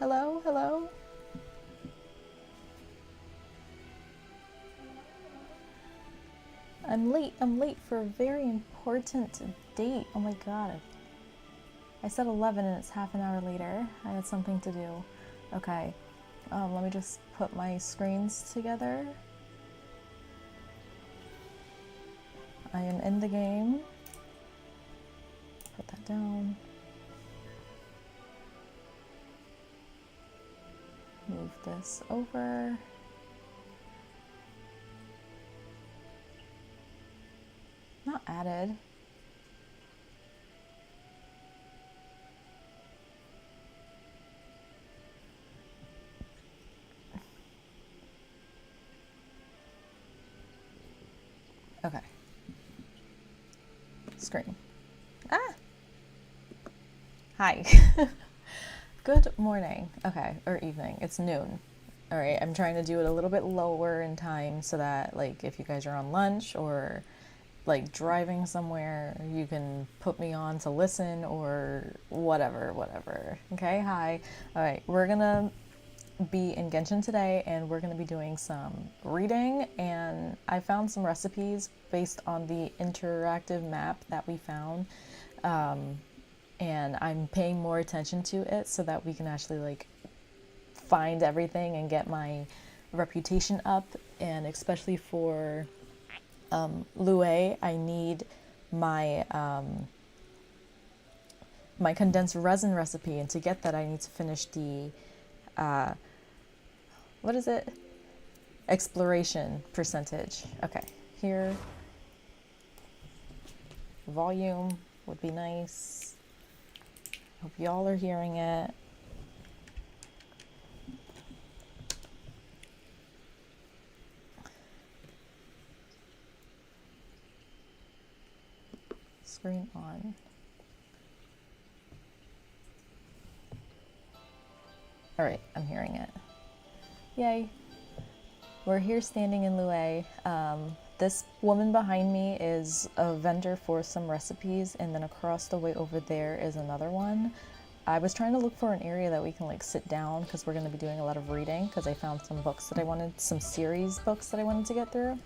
Hello, hello. I'm late for a very important date. Oh my god. I said 11 and it's half an hour later. I had something to do. Okay. Let me just put my screens together. I am in the game. Put that down. Move this over. Not added. Okay. Screen. Ah! Hi. Good morning. Okay, or evening. It's noon. All right, I'm trying to do it a little bit lower in time so that, like, if you guys are on lunch or like driving somewhere, you can put me on to listen or whatever. Okay, hi. All right, we're gonna be in Genshin today and we're gonna be doing some reading, and I found some recipes based on the interactive map that we found. And I'm paying more attention to it so that we can actually like find everything and get my reputation up. And especially for Lue, I need my my condensed resin recipe, and to get that I need to finish the what is it? Exploration percentage. Okay, here. Volume would be nice. Hope y'all are hearing it. Screen on. All right, I'm hearing it. Yay. We're here standing in Lue. This woman behind me is a vendor for some recipes, and then across the way over there is another one. I was trying to look for an area that we can like sit down because we're going to be doing a lot of reading, because I found some books that I wanted, some series books that I wanted to get through.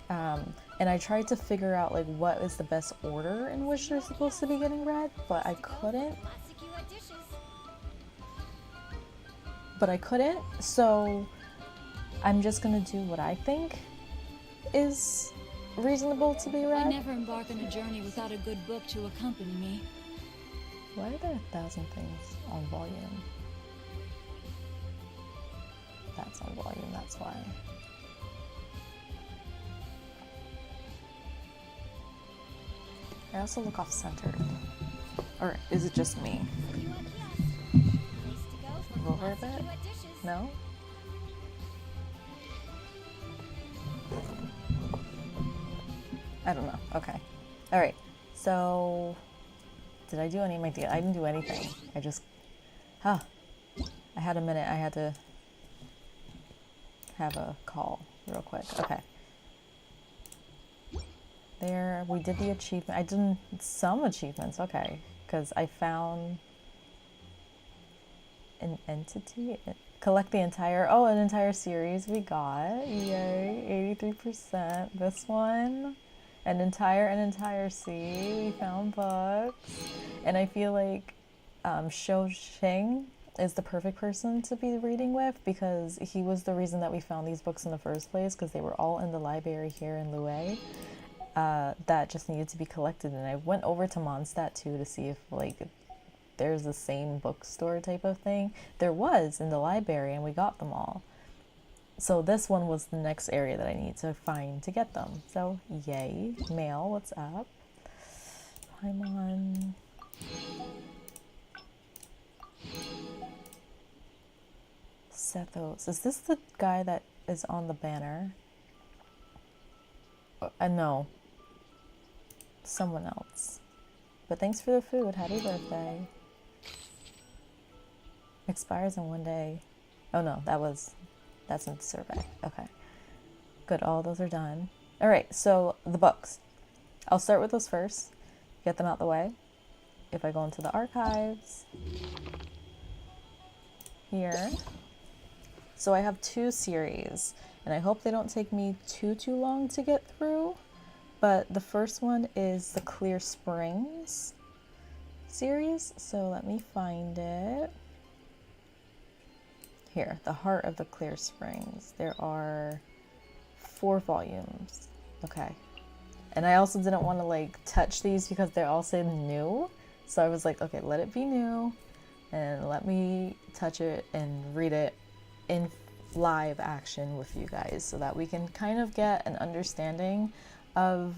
And I tried to figure out like what is the best order in which they're supposed to be getting read, but I couldn't. So I'm just gonna do what I think is reasonable to be read. I never embark on a journey without a good book to accompany me. Why are there 1,000 things on volume? That's on volume, that's why. I also look off-centered. Or is it just me? Over a bit? No? I don't know. Okay. All right. So, did I do any of my deal? I didn't do anything. I just, I had a minute. I had to have a call real quick. Okay. There, we did the achievement. I did some achievements. Okay. Because I found an entity. Collect the entire, an entire series we got. Yay. 83%. This one. An entire C. We found books. And I feel like Shou Xing is the perfect person to be reading with, because he was the reason that we found these books in the first place, because they were all in the library here in Lue that just needed to be collected. And I went over to Mondstadt too to see if like there's the same bookstore type of thing. There was in the library, and we got them all. So this one was the next area that I need to find to get them. So yay. Mail, what's up? Paimon. Sethos. Is this the guy that is on the banner? No. Someone else. But thanks for the food. Happy birthday. Expires in 1 day. Oh no, that's in the survey. Okay. Good, all those are done. All right, so the books. I'll start with those first. Get them out the way. If I go into the archives, here. So I have 2 series, and I hope they don't take me too long to get through. But the first one is the Clear Springs series. So let me find it. Here, The Heart of the Clear Springs. There are 4 volumes. Okay. And I also didn't want to like touch these because they're all saying new. So I was like, okay, let it be new and let me touch it and read it in live action with you guys so that we can kind of get an understanding of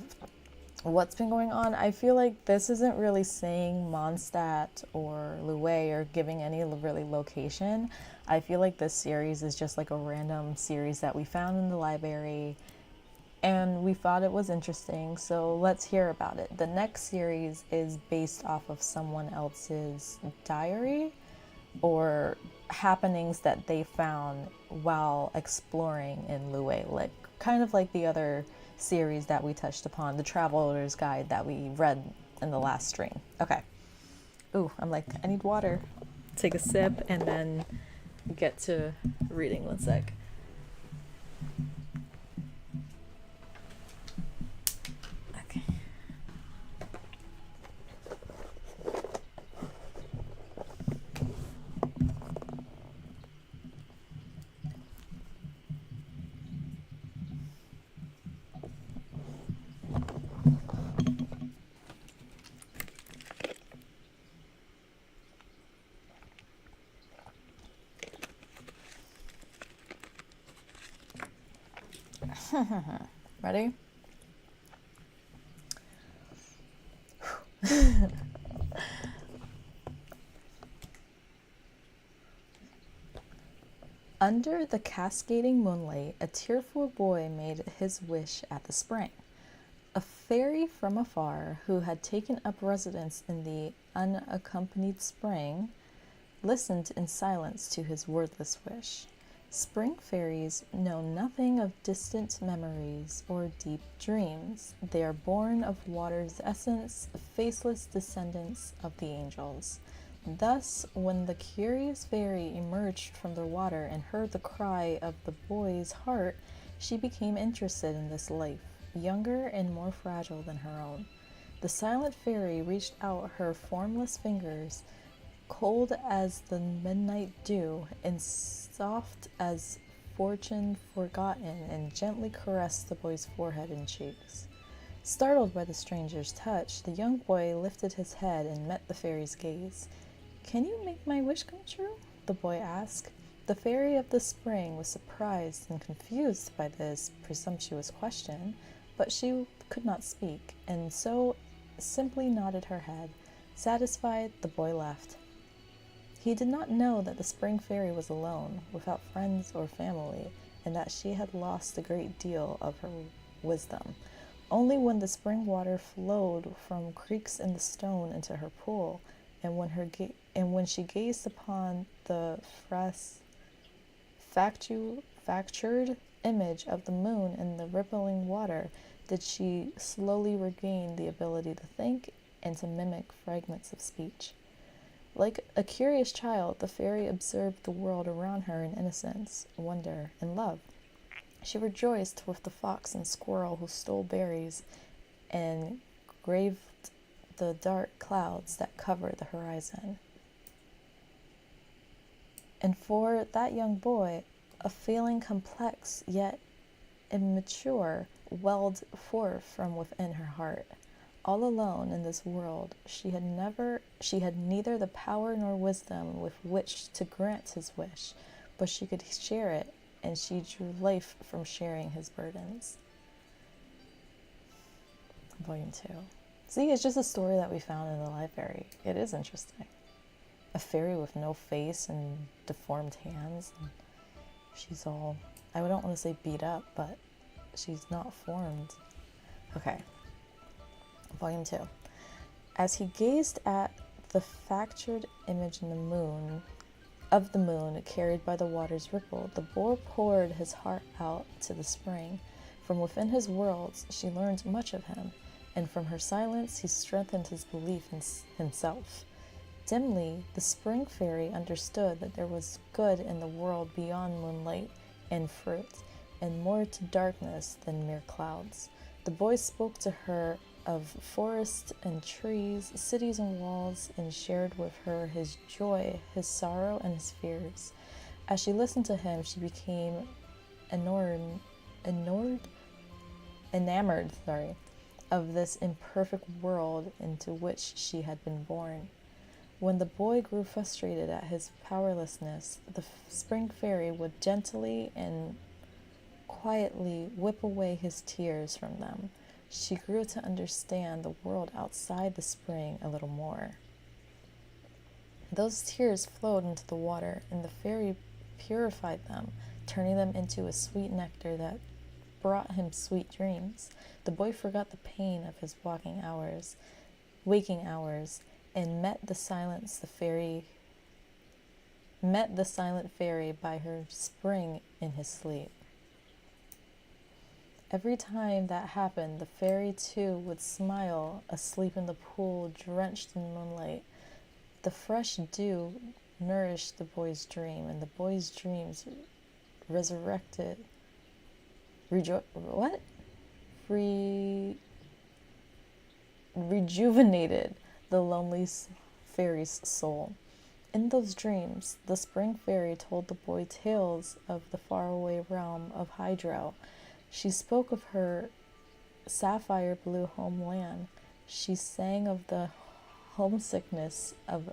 what's been going on. I feel like this isn't really saying Mondstadt or Lue or giving any really location. I feel like this series is just like a random series that we found in the library and we thought it was interesting, so let's hear about it. The next series is based off of someone else's diary or happenings that they found while exploring in Lue, like kind of like the other series that we touched upon, the Traveler's Guide that we read in the last stream. Okay. Ooh, I'm like, I need water. Take a sip and then get to reading. One sec. Okay. Ready? Under the cascading moonlight, a tearful boy made his wish at the spring. A fairy from afar, who had taken up residence in the unaccompanied spring, listened in silence to his wordless wish. Spring fairies know nothing of distant memories or deep dreams. They are born of water's essence, faceless descendants of the angels. Thus, when the curious fairy emerged from the water and heard the cry of the boy's heart, she became interested in this life, younger and more fragile than her own. The silent fairy reached out her formless fingers, cold as the midnight dew, and soft as fortune forgotten, and gently caressed the boy's forehead and cheeks. Startled by the stranger's touch, the young boy lifted his head and met the fairy's gaze. "Can you make my wish come true?" the boy asked. The fairy of the spring was surprised and confused by this presumptuous question, but she could not speak, and so simply nodded her head. Satisfied, the boy left. He did not know that the spring fairy was alone, without friends or family, and that she had lost a great deal of her wisdom. Only when the spring water flowed from creeks in the stone into her pool, and when she gazed upon the fractured image of the moon in the rippling water, did she slowly regain the ability to think and to mimic fragments of speech. Like a curious child, the fairy observed the world around her in innocence, wonder, and love. She rejoiced with the fox and squirrel who stole berries and graved the dark clouds that covered the horizon. And for that young boy, a feeling complex yet immature welled forth from within her heart. All alone in this world, she had neither the power nor wisdom with which to grant his wish, but she could share it, and she drew life from sharing his burdens. Volume 2. See, it's just a story that we found in the library. It is interesting. A fairy with no face and deformed hands. And she's all, I don't want to say beat up, but she's not formed. Okay. Volume 2. As he gazed at the fractured image in the moon, of the moon carried by the water's ripple, the boy poured his heart out to the spring. From within his worlds, she learned much of him, and from her silence he strengthened his belief in himself. Dimly, the spring fairy understood that there was good in the world beyond moonlight and fruit, and more to darkness than mere clouds. The boy spoke to her of forests and trees, cities and walls, and shared with her his joy, his sorrow, and his fears. As she listened to him, she became enamored, of this imperfect world into which she had been born. When the boy grew frustrated at his powerlessness, the spring fairy would gently and quietly whip away his tears from them. She grew to understand the world outside the spring a little more. Those tears flowed into the water, and the fairy purified them, turning them into a sweet nectar that brought him sweet dreams. The boy forgot the pain of his waking hours, and met the silent fairy by her spring in his sleep. Every time that happened, the fairy too would smile, asleep in the pool, drenched in moonlight. The fresh dew nourished the boy's dream, and the boy's dreams rejuvenated the lonely fairy's soul. In those dreams, the spring fairy told the boy tales of the faraway realm of Hydro. She spoke of her sapphire blue homeland. She sang of the homesickness of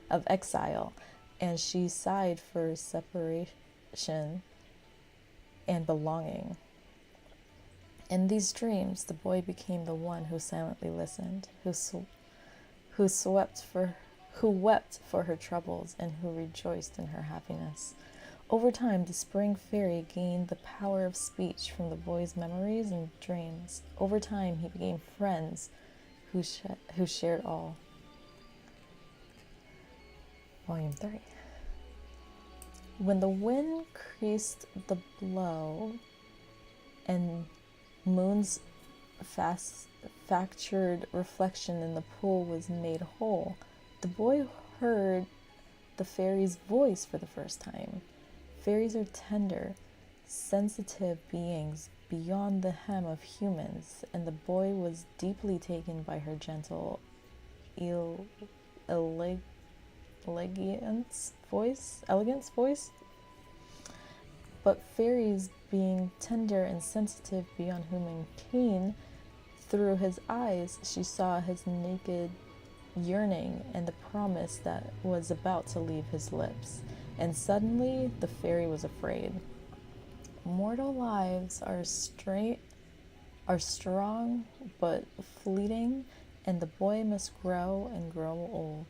exile, and she sighed for separation and belonging. In these dreams, the boy became the one who silently listened, who wept for her troubles, and who rejoiced in her happiness. Over time, the spring fairy gained the power of speech from the boy's memories and dreams. Over time, he became friends who shared all. Volume 3. When the wind creased the blow and moon's fractured reflection in the pool was made whole, the boy heard the fairy's voice for the first time. Fairies are tender, sensitive beings beyond the hem of humans, and the boy was deeply taken by her gentle elegance voice. But fairies, being tender and sensitive beyond human ken, through his eyes she saw his naked yearning and the promise that was about to leave his lips. And suddenly the fairy was afraid. Mortal lives are strong but fleeting, and the boy must grow and grow old.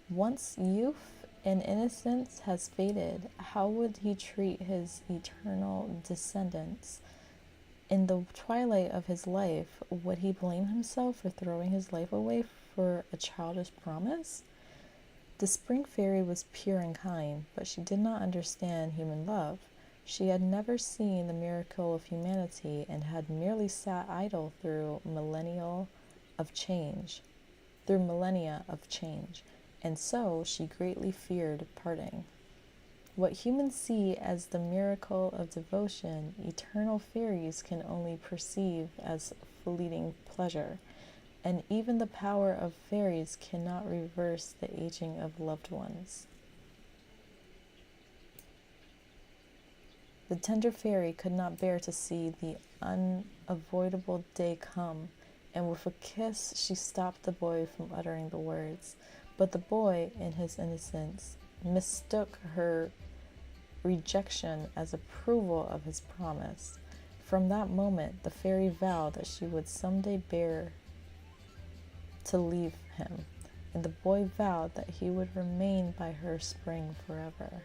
Once youth and innocence has faded, how would he treat his eternal descendants? In the twilight of his life, would he blame himself for throwing his life away for a childish promise? The spring fairy was pure and kind, but she did not understand human love. She had never seen the miracle of humanity and had merely sat idle through millennia of change. And so she greatly feared parting. What humans see as the miracle of devotion, eternal fairies can only perceive as fleeting pleasure. And even the power of fairies cannot reverse the aging of loved ones. The tender fairy could not bear to see the unavoidable day come, and with a kiss she stopped the boy from uttering the words. But the boy, in his innocence, mistook her rejection as approval of his promise. From that moment, the fairy vowed that she would someday bear to leave him, and the boy vowed that he would remain by her spring forever.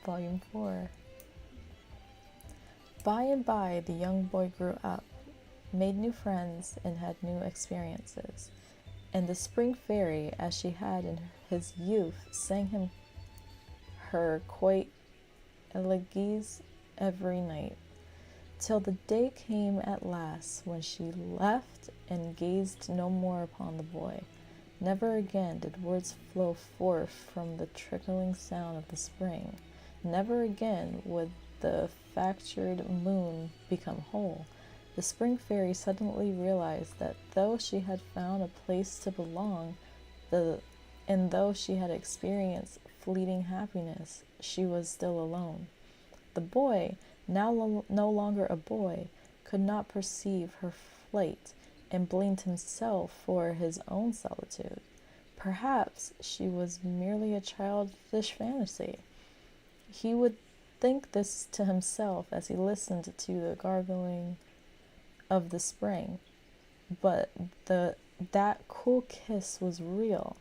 Volume 4. By and by, the young boy grew up, made new friends, and had new experiences. And the spring fairy, as she had in his youth, sang him her quaint elegies every night. till the day came at last when she left and gazed no more upon the boy. Never again did words flow forth from the trickling sound of the spring. Never again would the fractured moon become whole. The spring fairy suddenly realized that though she had found a place to belong, and though she had experienced fleeting happiness, she was still alone. The boy, now no longer a boy, could not perceive her flight, and blamed himself for his own solitude. Perhaps she was merely a childish fantasy. He would think this to himself as he listened to the gargling of the spring. But that cool kiss was real,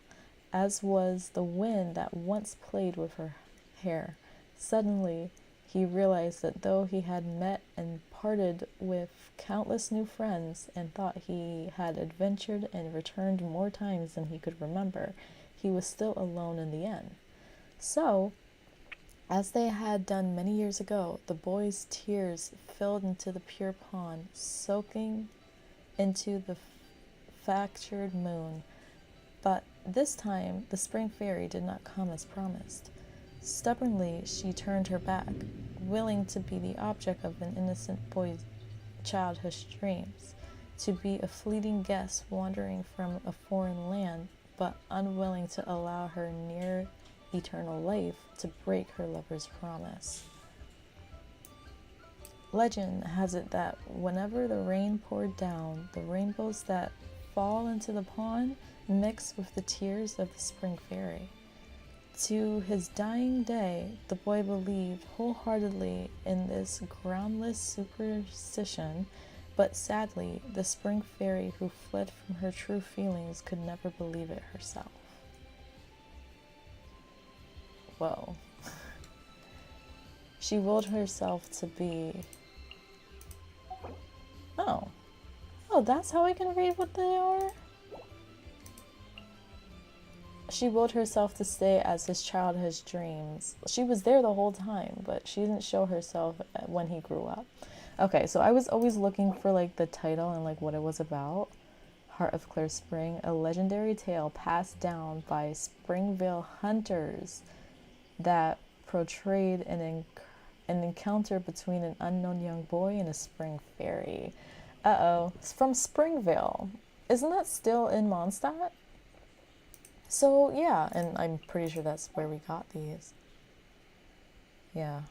as was the wind that once played with her hair. Suddenly, he realized that though he had met and parted with countless new friends and thought he had adventured and returned more times than he could remember, he was still alone in the end. So, as they had done many years ago, the boy's tears filled into the pure pond, soaking into the fractured moon. But this time, the spring fairy did not come as promised. Stubbornly, she turned her back, willing to be the object of an innocent boy's childish dreams, to be a fleeting guest wandering from a foreign land, but unwilling to allow her near eternal life to break her lover's promise. Legend has it that whenever the rain poured down, the rainbows that fall into the pond mix with the tears of the spring fairy. To his dying day, the boy believed wholeheartedly in this groundless superstition, but sadly, the spring fairy who fled from her true feelings could never believe it herself. Whoa. She willed herself to be... Oh. Oh, that's how I can read what they are? She willed herself to stay as his childhood dreams. She was there the whole time, but she didn't show herself when he grew up. Okay, so I was always looking for like the title and like what it was about. Heart of Clear Spring, a legendary tale passed down by Springvale hunters that portrayed an encounter between an unknown young boy and a spring fairy. Uh-oh, it's from Springvale. Isn't that still in Mondstadt? So, yeah, and I'm pretty sure that's where we got these. Yeah.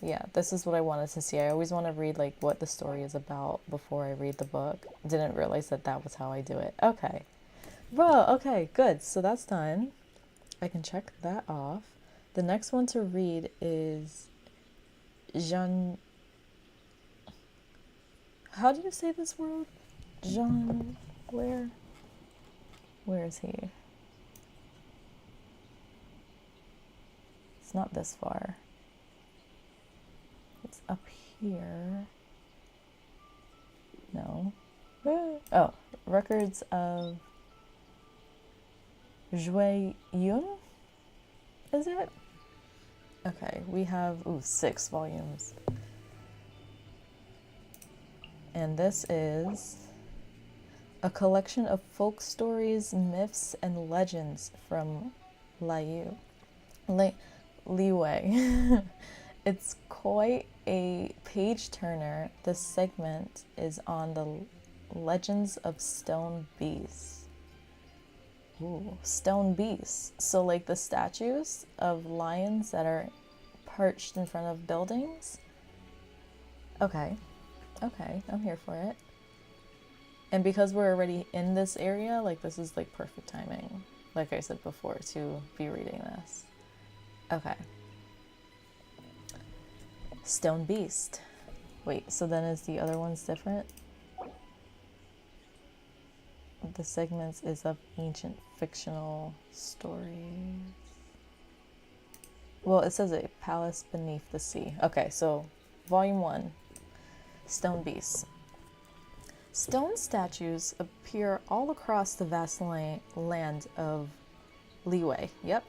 Yeah, this is what I wanted to see. I always want to read, like, what the story is about before I read the book. Didn't realize that that was how I do it. Okay. Bro, okay, good. So that's done. I can check that off. The next one to read is Jean... How do you say this word? Jean... Where is he? It's not this far. It's up here. No. Oh, Records of Xue Yun? Is it? Okay, we have 6 volumes. And this is a collection of folk stories, myths, and legends from Liu. Liwei. It's quite a page turner. This segment is on the legends of stone beasts. Ooh, stone beasts. So like the statues of lions that are perched in front of buildings. Okay, I'm here for it. And because we're already in this area, like this is like perfect timing, like I said before, to be reading this. Okay. Stone Beast. Wait, so then is the other ones different? The segments is of ancient fictional stories. Well, it says a palace beneath the sea. Okay, so volume 1, Stone Beasts. Stone statues appear all across the vast land of Liwei. Yep.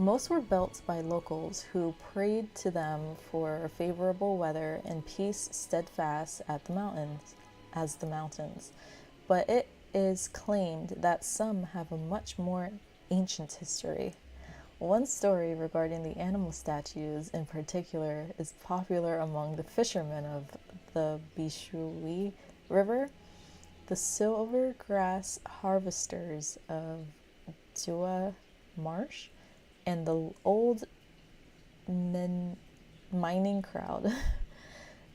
Most were built by locals who prayed to them for favorable weather and peace steadfast as the mountains. But it is claimed that some have a much more ancient history. One story regarding the animal statues in particular is popular among the fishermen of the Bishui River, the silver grass harvesters of Tua Marsh, and the old mining crowd.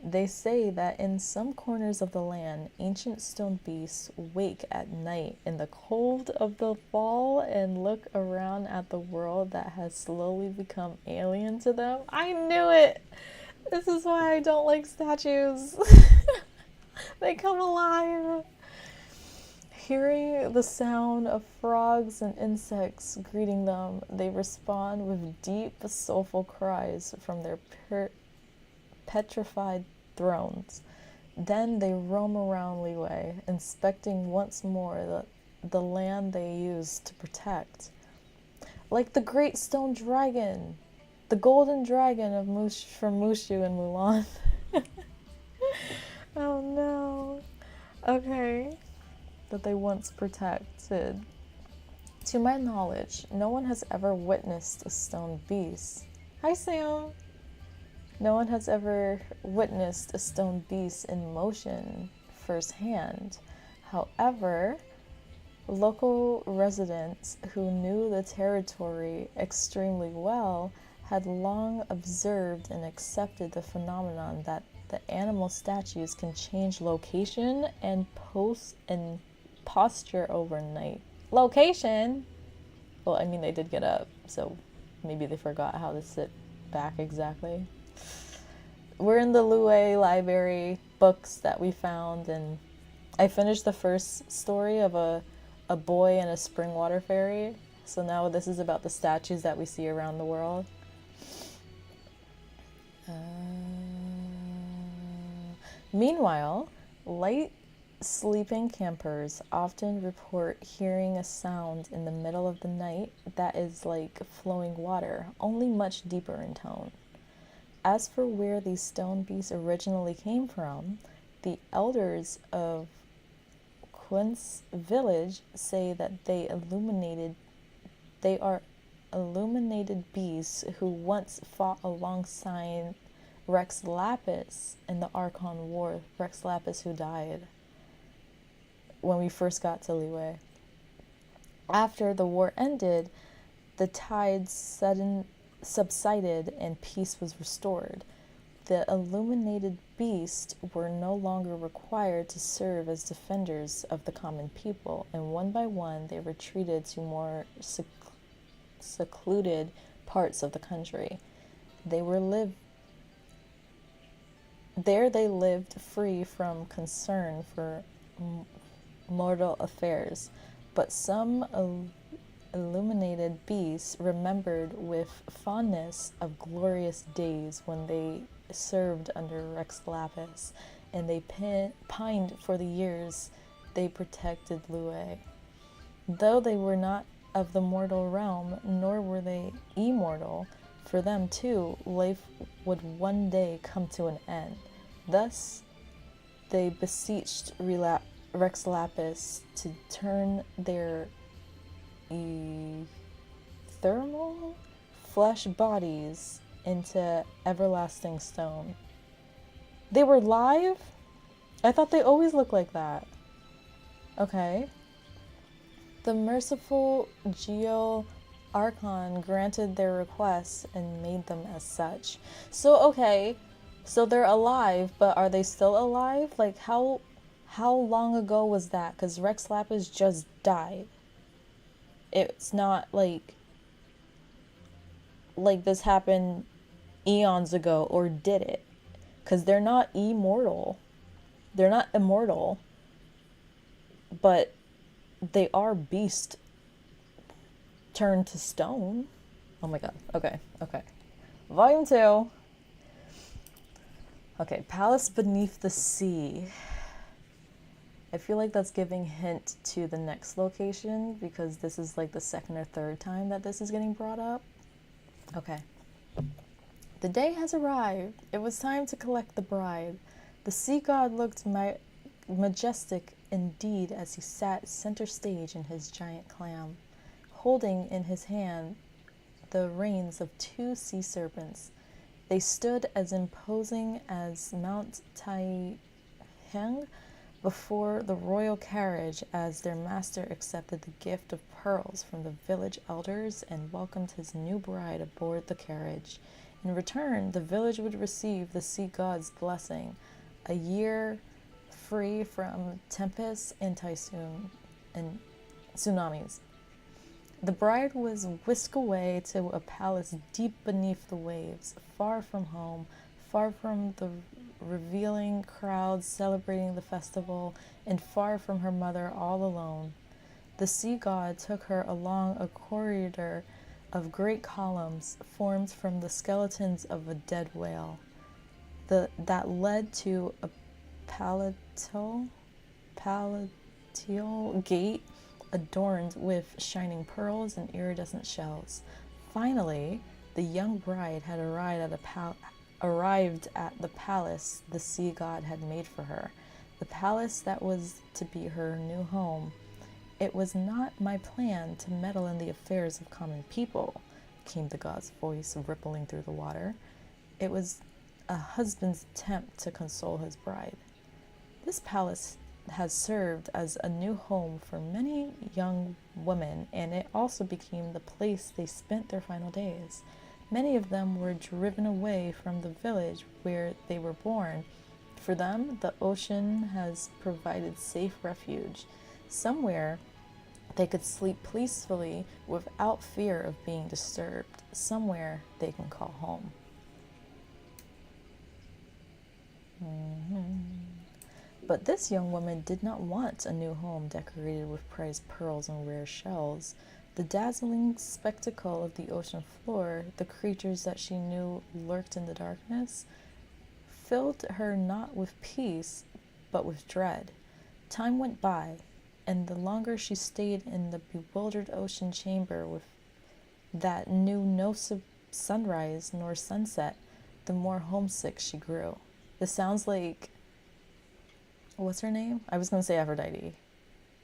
They say that in some corners of the land, ancient stone beasts wake at night in the cold of the fall and look around at the world that has slowly become alien to them. I knew it! This is why I don't like statues. They come alive. Hearing the sound of frogs and insects greeting them, they respond with deep, soulful cries from their petrified thrones. Then they roam around Liyue, inspecting once more the land they used to protect. Like the great stone dragon, the golden dragon of from Mushu and Mulan. Oh no. Okay. That they once protected. To my knowledge, no one has ever witnessed a stone beast. Hi, Sam. No one has ever witnessed a stone beast in motion firsthand. However, local residents who knew the territory extremely well had long observed and accepted the phenomenon that the animal statues can change location and posture overnight. Location? Well, I mean, they did get up, so maybe they forgot how to sit back exactly. We're in the Liyue library books that we found, and I finished the first story of a boy and a spring water fairy. So now this is about the statues that we see around the world. Meanwhile, light sleeping campers often report hearing a sound in the middle of the night that is like flowing water, only much deeper in tone. As for where these stone beasts originally came from, the elders of Quince village say that they are illuminated beasts who once fought alongside Rex Lapis in the Archon War. Rex Lapis who died when we first got to Liyue. After the war ended, the tides subsided and peace was restored. The illuminated beasts were no longer required to serve as defenders of the common people, and one by one they retreated to more secluded parts of the country. There they lived free from concern for mortal affairs, but some illuminated beasts remembered with fondness of glorious days when they served under Rex Lapis, and they pined for the years they protected Liyue. Though they were not of the mortal realm, nor were they immortal, for them too life would one day come to an end. Thus they beseeched Rex Lapis to turn their thermal flesh bodies into everlasting stone. They were live? I thought they always looked like that. Okay. The merciful Geo Archon granted their requests and made them as such. So, okay. So they're alive, but are they still alive? Like, how long ago was that? Because Rex Lapis just died. It's not like this happened eons ago, or did it? Because they're not immortal. They're not immortal. But they are beast turned to stone. Oh my god. Okay. Volume 2. Okay, Palace Beneath the Sea. I feel like that's giving hint to the next location, because this is like the second or third time that this is getting brought up. Okay. The day has arrived. It was time to collect the bride. The sea god looked majestic indeed as he sat center stage in his giant clam, holding in his hand the reins of two sea serpents. They stood as imposing as Mount Tai Heng before the royal carriage as their master accepted the gift of pearls from the village elders and welcomed his new bride aboard the carriage. In return, the village would receive the sea god's blessing, a year free from tempests and typhoon and tsunamis. The bride was whisked away to a palace deep beneath the waves, far from home, far from the revealing crowds celebrating the festival, and far from her mother all alone. The sea god took her along a corridor of great columns formed from the skeletons of a dead whale. That led to a palatial gate adorned with shining pearls and iridescent shells. Finally, the young bride had arrived at the palace the sea god had made for her, the palace that was to be her new home. It was not my plan to meddle in the affairs of common people, came the god's voice rippling through the water. It was a husband's attempt to console his bride. This palace has served as a new home for many young women, and it also became the place they spent their final days. Many of them were driven away from the village where they were born. For them, the ocean has provided safe refuge, somewhere they could sleep peacefully without fear of being disturbed, somewhere they can call home. But this young woman did not want a new home decorated with prized pearls and rare shells. The dazzling spectacle of the ocean floor, the creatures that she knew lurked in the darkness, filled her not with peace, but with dread. Time went by, and the longer she stayed in the bewildered ocean chamber with that knew no sunrise nor sunset, the more homesick she grew. This sounds like, what's her name? I was going to say Aphrodite.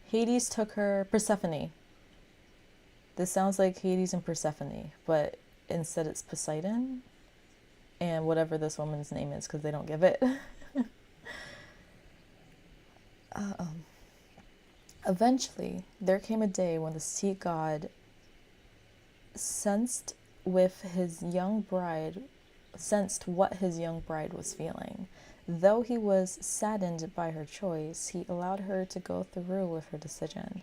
Hades took her, Persephone. This sounds like Hades and Persephone, but instead it's Poseidon and whatever this woman's name is, because they don't give it. Eventually, there came a day when the sea god sensed what his young bride was feeling. Though he was saddened by her choice, he allowed her to go through with her decision.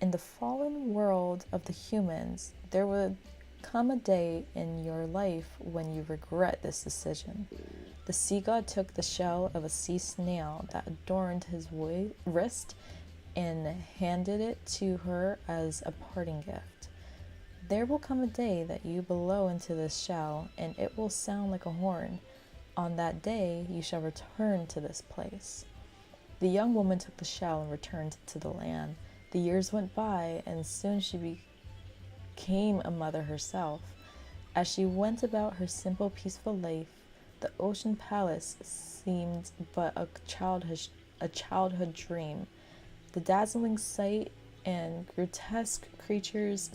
In the fallen world of the humans, there would come a day in your life when you regret this decision. The sea god took the shell of a sea snail that adorned his wrist and handed it to her as a parting gift. There will come a day that you blow into this shell, and it will sound like a horn. On that day, you shall return to this place. The young woman took the shell and returned to the land. The years went by, and soon she became a mother herself. As she went about her simple, peaceful life, the ocean palace seemed but a childhood dream. The dazzling sight and grotesque creatures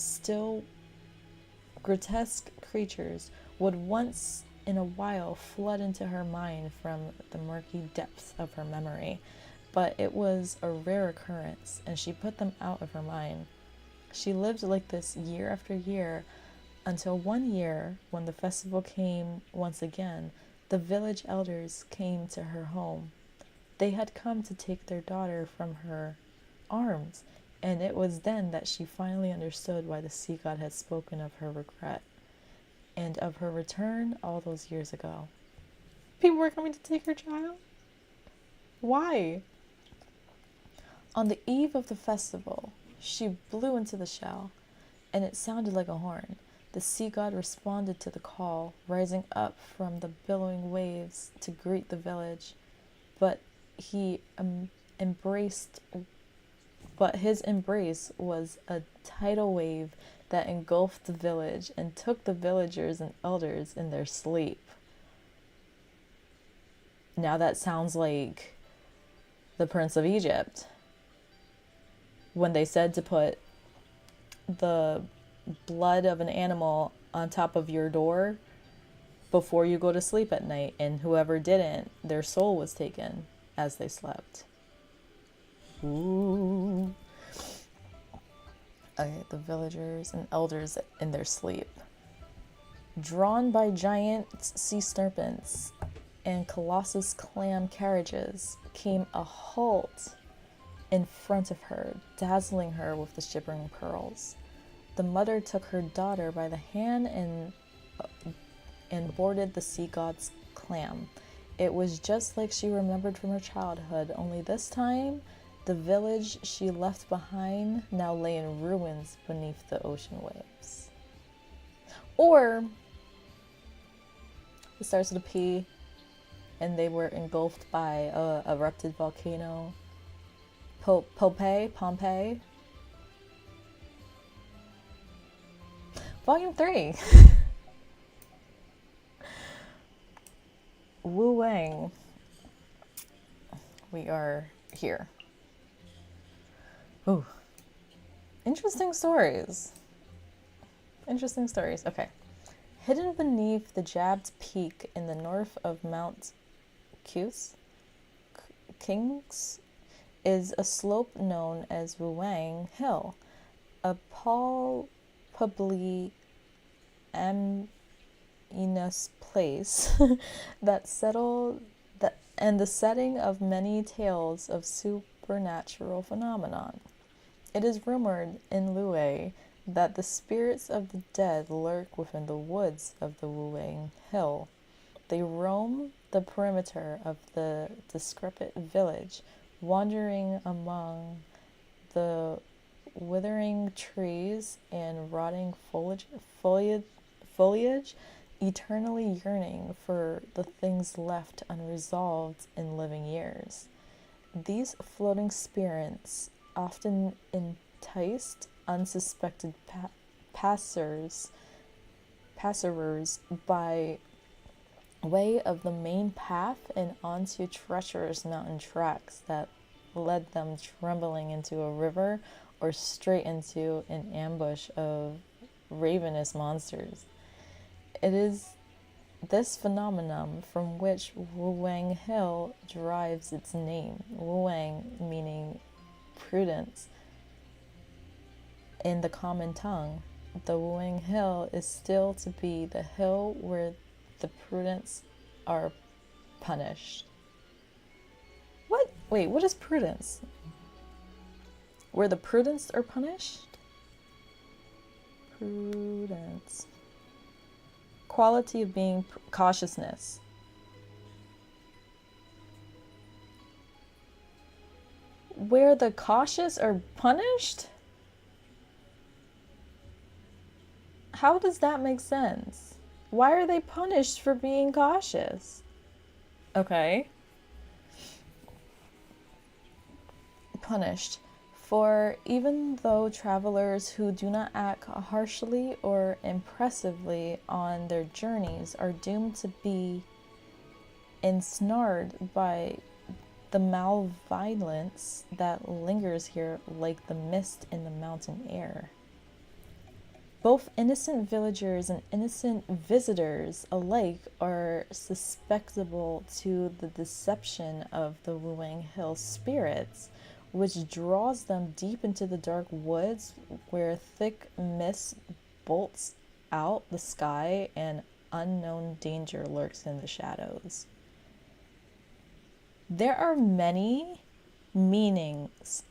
would once in a while flood into her mind from the murky depths of her memory, but it was a rare occurrence, and she put them out of her mind. She lived like this year after year, until one year, when the festival came once again, the village elders came to her home. They had come to take their daughter from her arms, and it was then that she finally understood why the sea god had spoken of her regret and of her return all those years ago. People were coming to take her child? Why? On the eve of the festival, she blew into the shell, and it sounded like a horn. The sea god responded to the call, rising up from the billowing waves to greet the village, but his embrace was a tidal wave that engulfed the village and took the villagers and elders in their sleep. Now that sounds like the Prince of Egypt, when they said to put the blood of an animal on top of your door before you go to sleep at night, and whoever didn't, their soul was taken as they slept. Ooh. Okay, the villagers and elders in their sleep. Drawn by giant sea serpents and colossus clam carriages, came a halt in front of her, dazzling her with the shivering pearls. The mother took her daughter by the hand and boarded the sea god's clam. It was just like she remembered from her childhood, only this time the village she left behind now lay in ruins beneath the ocean waves. Or it starts with a P, and they were engulfed by a erupted volcano. Pompeii. Volume 3. Wu Wang. We are here. Ooh. Interesting stories. Okay. Hidden beneath the jagged peak in the north of Mount Kings is a slope known as Wuwang Hill, a palpably ominous place and the setting of many tales of supernatural phenomenon. It is rumored in Lue that the spirits of the dead lurk within the woods of the Wuwang Hill. They roam the perimeter of the decrepit village, wandering among the withering trees and rotting foliage, eternally yearning for the things left unresolved in living years. These floating spirits often enticed unsuspected passers by way of the main path and onto treacherous mountain tracks that led them trembling into a river or straight into an ambush of ravenous monsters. It is this phenomenon from which Wuwang Hill derives its name, Wuwang meaning prudence. In the common tongue, the Wuwang Hill is still to be the hill where the prudents are punished. What? Wait, what is prudence? Where the prudents are punished? Prudence. Quality of being cautiousness. Where the cautious are punished? How does that make sense? Why are they punished for being cautious? Okay. Punished. For even though travelers who do not act harshly or impressively on their journeys are doomed to be ensnared by the malevolence that lingers here like the mist in the mountain air. Both innocent villagers and innocent visitors alike are susceptible to the deception of the Wuwang Hill spirits, which draws them deep into the dark woods where thick mist bolts out the sky and unknown danger lurks in the shadows. There are many means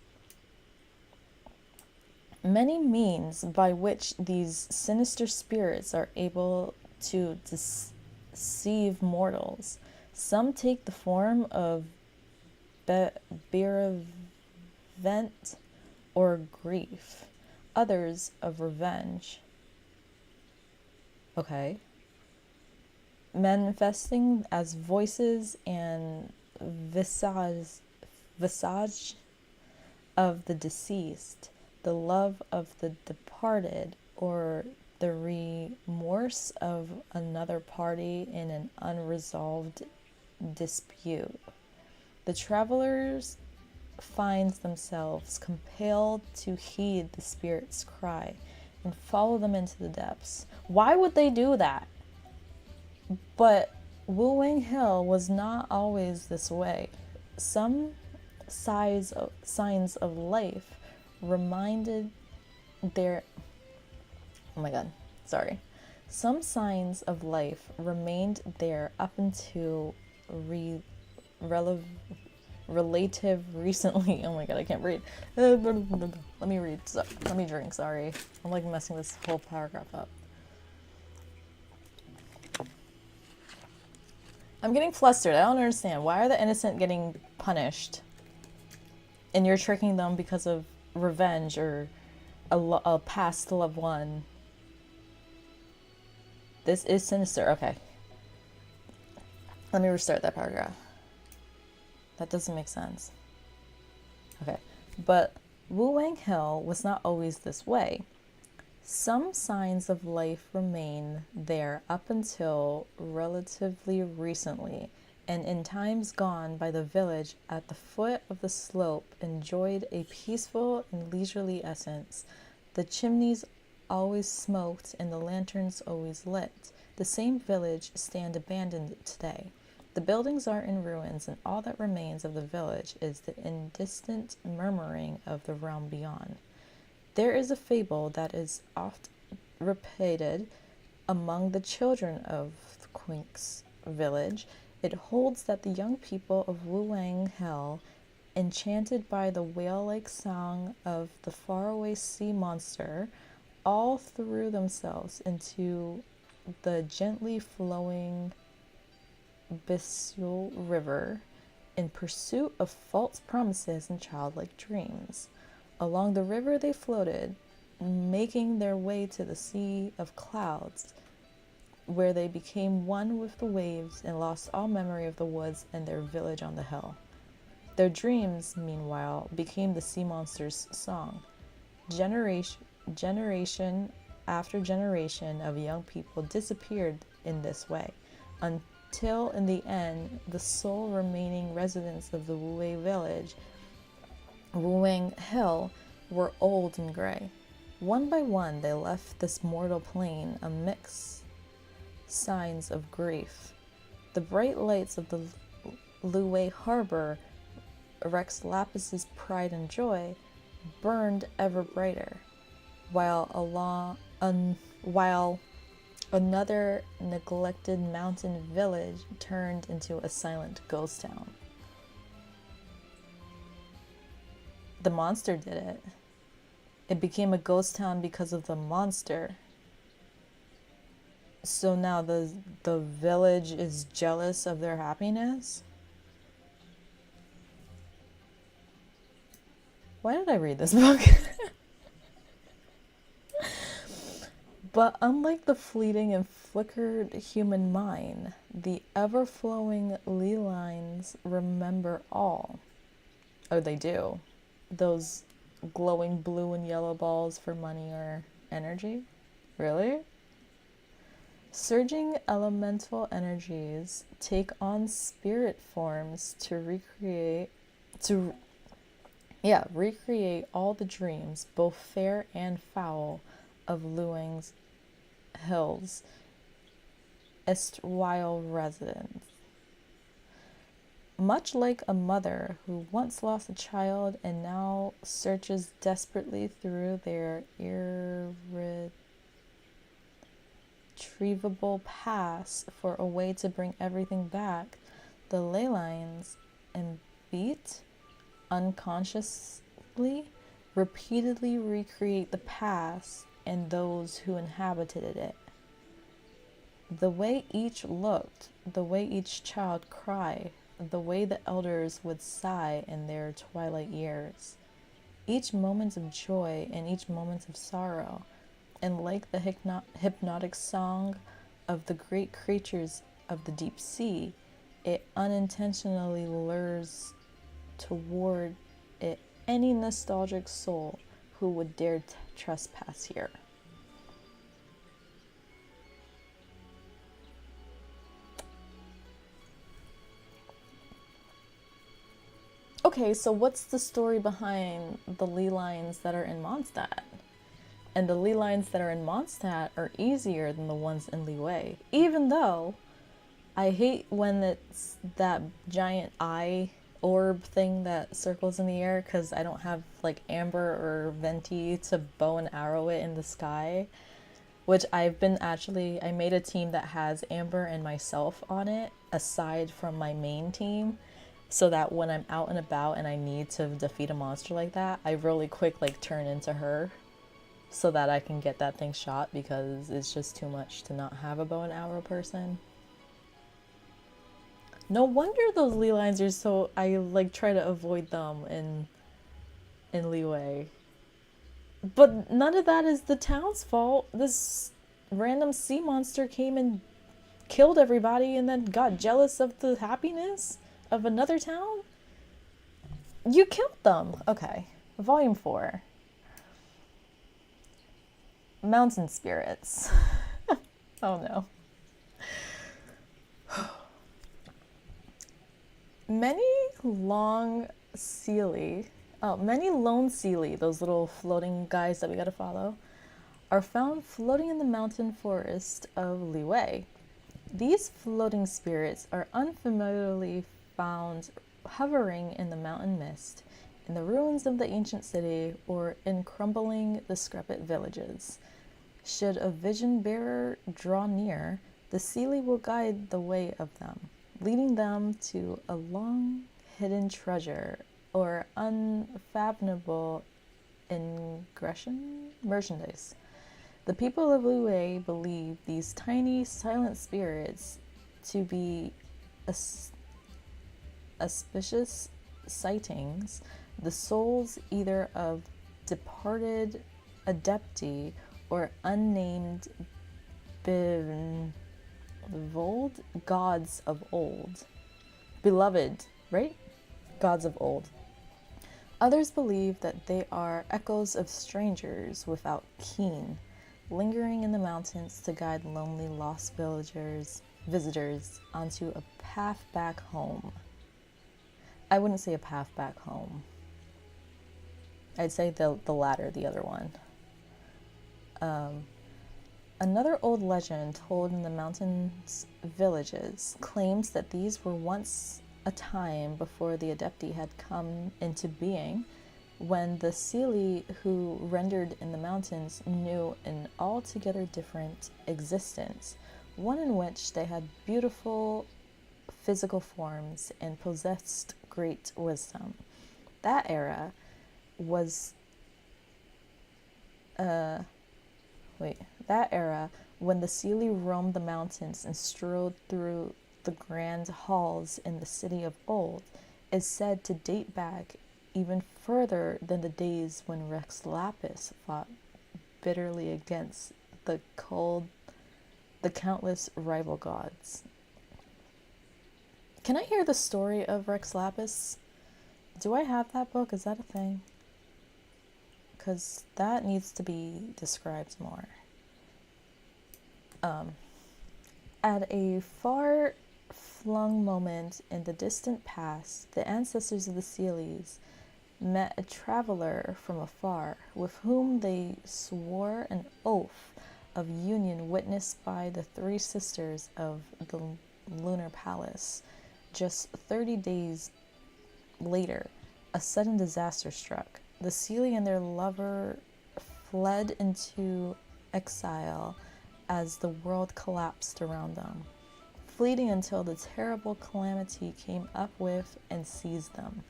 by which these sinister spirits are able to deceive mortals. Some take the form of bereavement or grief, others of revenge. Okay. Manifesting as voices and visage of the deceased, the love of the departed, or the remorse of another party in an unresolved dispute. The travelers find themselves compelled to heed the spirit's cry and follow them into the depths. Why would they do that? But Wu Hill was not always this way. Some signs of life reminded their oh my god, sorry. Some signs of life remained there up until relative recently. Oh my god, I can't read. Let me read. Let me drink. Sorry, I'm like messing this whole paragraph up. I'm getting flustered. I don't understand. Why are the innocent getting punished? And you're tricking them because of revenge or a past loved one. This is sinister. Okay. Let me restart that paragraph. That doesn't make sense. Okay. But Wu Wang Hill was not always this way. Some signs of life remain there up until relatively recently, and in times gone by the village at the foot of the slope enjoyed a peaceful and leisurely essence. The chimneys always smoked and the lanterns always lit. The same village stand abandoned today. The buildings are in ruins, and all that remains of the village is the indistant murmuring of the realm beyond. There is a fable that is oft repeated among the children of Quink's village. It holds that the young people of Wuang Hill, enchanted by the whale-like song of the faraway sea monster, all threw themselves into the gently flowing Bisul River in pursuit of false promises and childlike dreams. Along the river they floated, making their way to the sea of clouds, where they became one with the waves and lost all memory of the woods and their village on the hill. Their dreams, meanwhile, became the sea monster's song. Generation after generation of young people disappeared in this way, until in the end, the sole remaining residents of the Wuwei village, Wuwang Hill, were old and gray. One by one, they left this mortal plane amidst signs of grief. The bright lights of the Luwei harbor, Rex Lapis's pride and joy, burned ever brighter, while another neglected mountain village turned into a silent ghost town. The monster did it. It became a ghost town because of the monster. So now the village is jealous of their happiness? Why did I read this book? But unlike the fleeting and flickered human mind, the ever-flowing ley lines remember all. Oh, they do. Those glowing blue and yellow balls for money or energy? Really? Surging elemental energies take on spirit forms to recreate all the dreams, both fair and foul, of Luang's Hills, erstwhile residents. Much like a mother who once lost a child and now searches desperately through their irretrievable past for a way to bring everything back, the ley lines and beat unconsciously repeatedly recreate the past and those who inhabited it. The way each looked, the way each child cried, the way the elders would sigh in their twilight years, each moment of joy and each moment of sorrow, and like the hypnotic song of the great creatures of the deep sea, it unintentionally lures toward it any nostalgic soul who would dare trespass here. Okay, so what's the story behind the ley lines that are in Mondstadt? And the ley lines that are in Mondstadt are easier than the ones in Liyue. Even though I hate when it's that giant eye orb thing that circles in the air because I don't have like amber or venti to bow and arrow it in the sky. Which I made a team that has Amber and myself on it, aside from my main team, so that when I'm out and about and I need to defeat a monster like that, I really quick like turn into her so that I can get that thing shot because it's just too much to not have a bow and arrow person. No wonder those ley lines are so, I like try to avoid them in Liyue. But none of that is the town's fault. This random sea monster came and killed everybody and then got jealous of the happiness of another town? You killed them. Okay. Volume 4. Mountain spirits. Oh no. Many lone Seelie, those little floating guys that we gotta follow, are found floating in the mountain forest of Liyue. These floating spirits are unfamiliarly found hovering in the mountain mist, in the ruins of the ancient city, or in crumbling, decrepit villages. Should a vision bearer draw near, the Seelie will guide the way of them, leading them to a long hidden treasure or unfathomable merchandise. The people of Liyue believe these tiny, silent spirits to be auspicious sightings, the souls either of departed adepti or unnamed bevoled gods of old. Beloved, right? Gods of old. Others believe that they are echoes of strangers without kin, lingering in the mountains to guide lonely lost visitors onto a path back home. I wouldn't say a path back home. I'd say the latter, the other one. Another old legend told in the mountains villages claims that these were once a time before the Adepti had come into being, when the Seelie who rendered in the mountains knew an altogether different existence, one in which they had beautiful physical forms and possessed great wisdom. That era was when the Seelie roamed the mountains and strode through the grand halls in the city of old, is said to date back even further than the days when Rex Lapis fought bitterly against the countless rival gods. Can I hear the story of Rex Lapis? Do I have that book? Is that a thing? Because that needs to be described more. At a far-flung moment in the distant past, the ancestors of the Seelies met a traveler from afar, with whom they swore an oath of union witnessed by the three sisters of the Lunar Palace. Just 30 days later, a sudden disaster struck. The Seelie and their lover fled into exile as the world collapsed around them, fleeting until the terrible calamity came up with and seized them.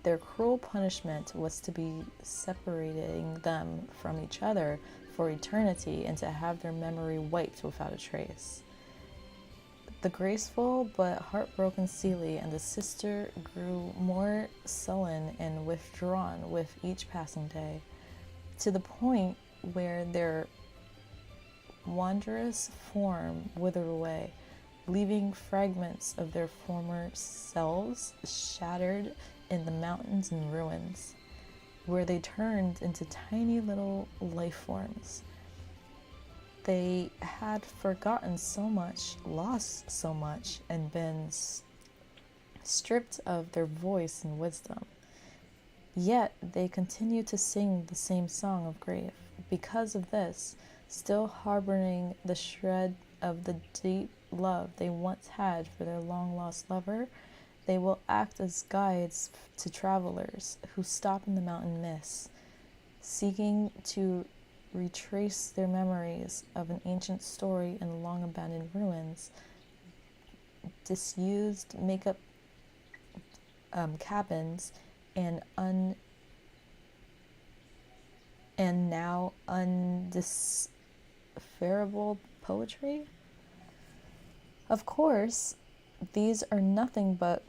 Their cruel punishment was to be separating them from each other for eternity and to have their memory wiped without a trace. The graceful but heartbroken Seelie and the sister grew more sullen and withdrawn with each passing day, to the point where their wondrous form withered away, leaving fragments of their former selves shattered in the mountains and ruins, where they turned into tiny little life forms. They had forgotten so much, lost so much, and been stripped of their voice and wisdom. Yet they continue to sing the same song of grief. Because of this, still harboring the shred of the deep love they once had for their long-lost lover, they will act as guides to travelers who stop in the mountain mists, seeking to retrace their memories of an ancient story in long-abandoned ruins, disused makeup cabins, and now undecipherable poetry. Of course, these are nothing but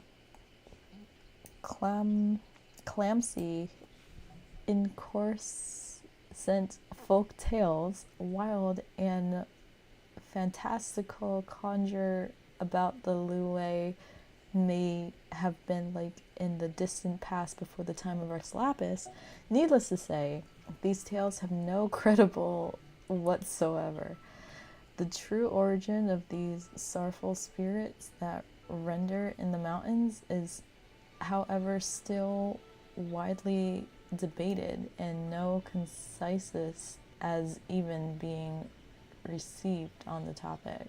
clumsy, incoherent folk tales, wild and fantastical conjure about the Lue may have been like in the distant past before the time of Rex Lapis. Needless to say, these tales have no credible whatsoever. The true origin of these sorrowful spirits that render in the mountains is, however, still widely debated, and no consensus as even being received on the topic.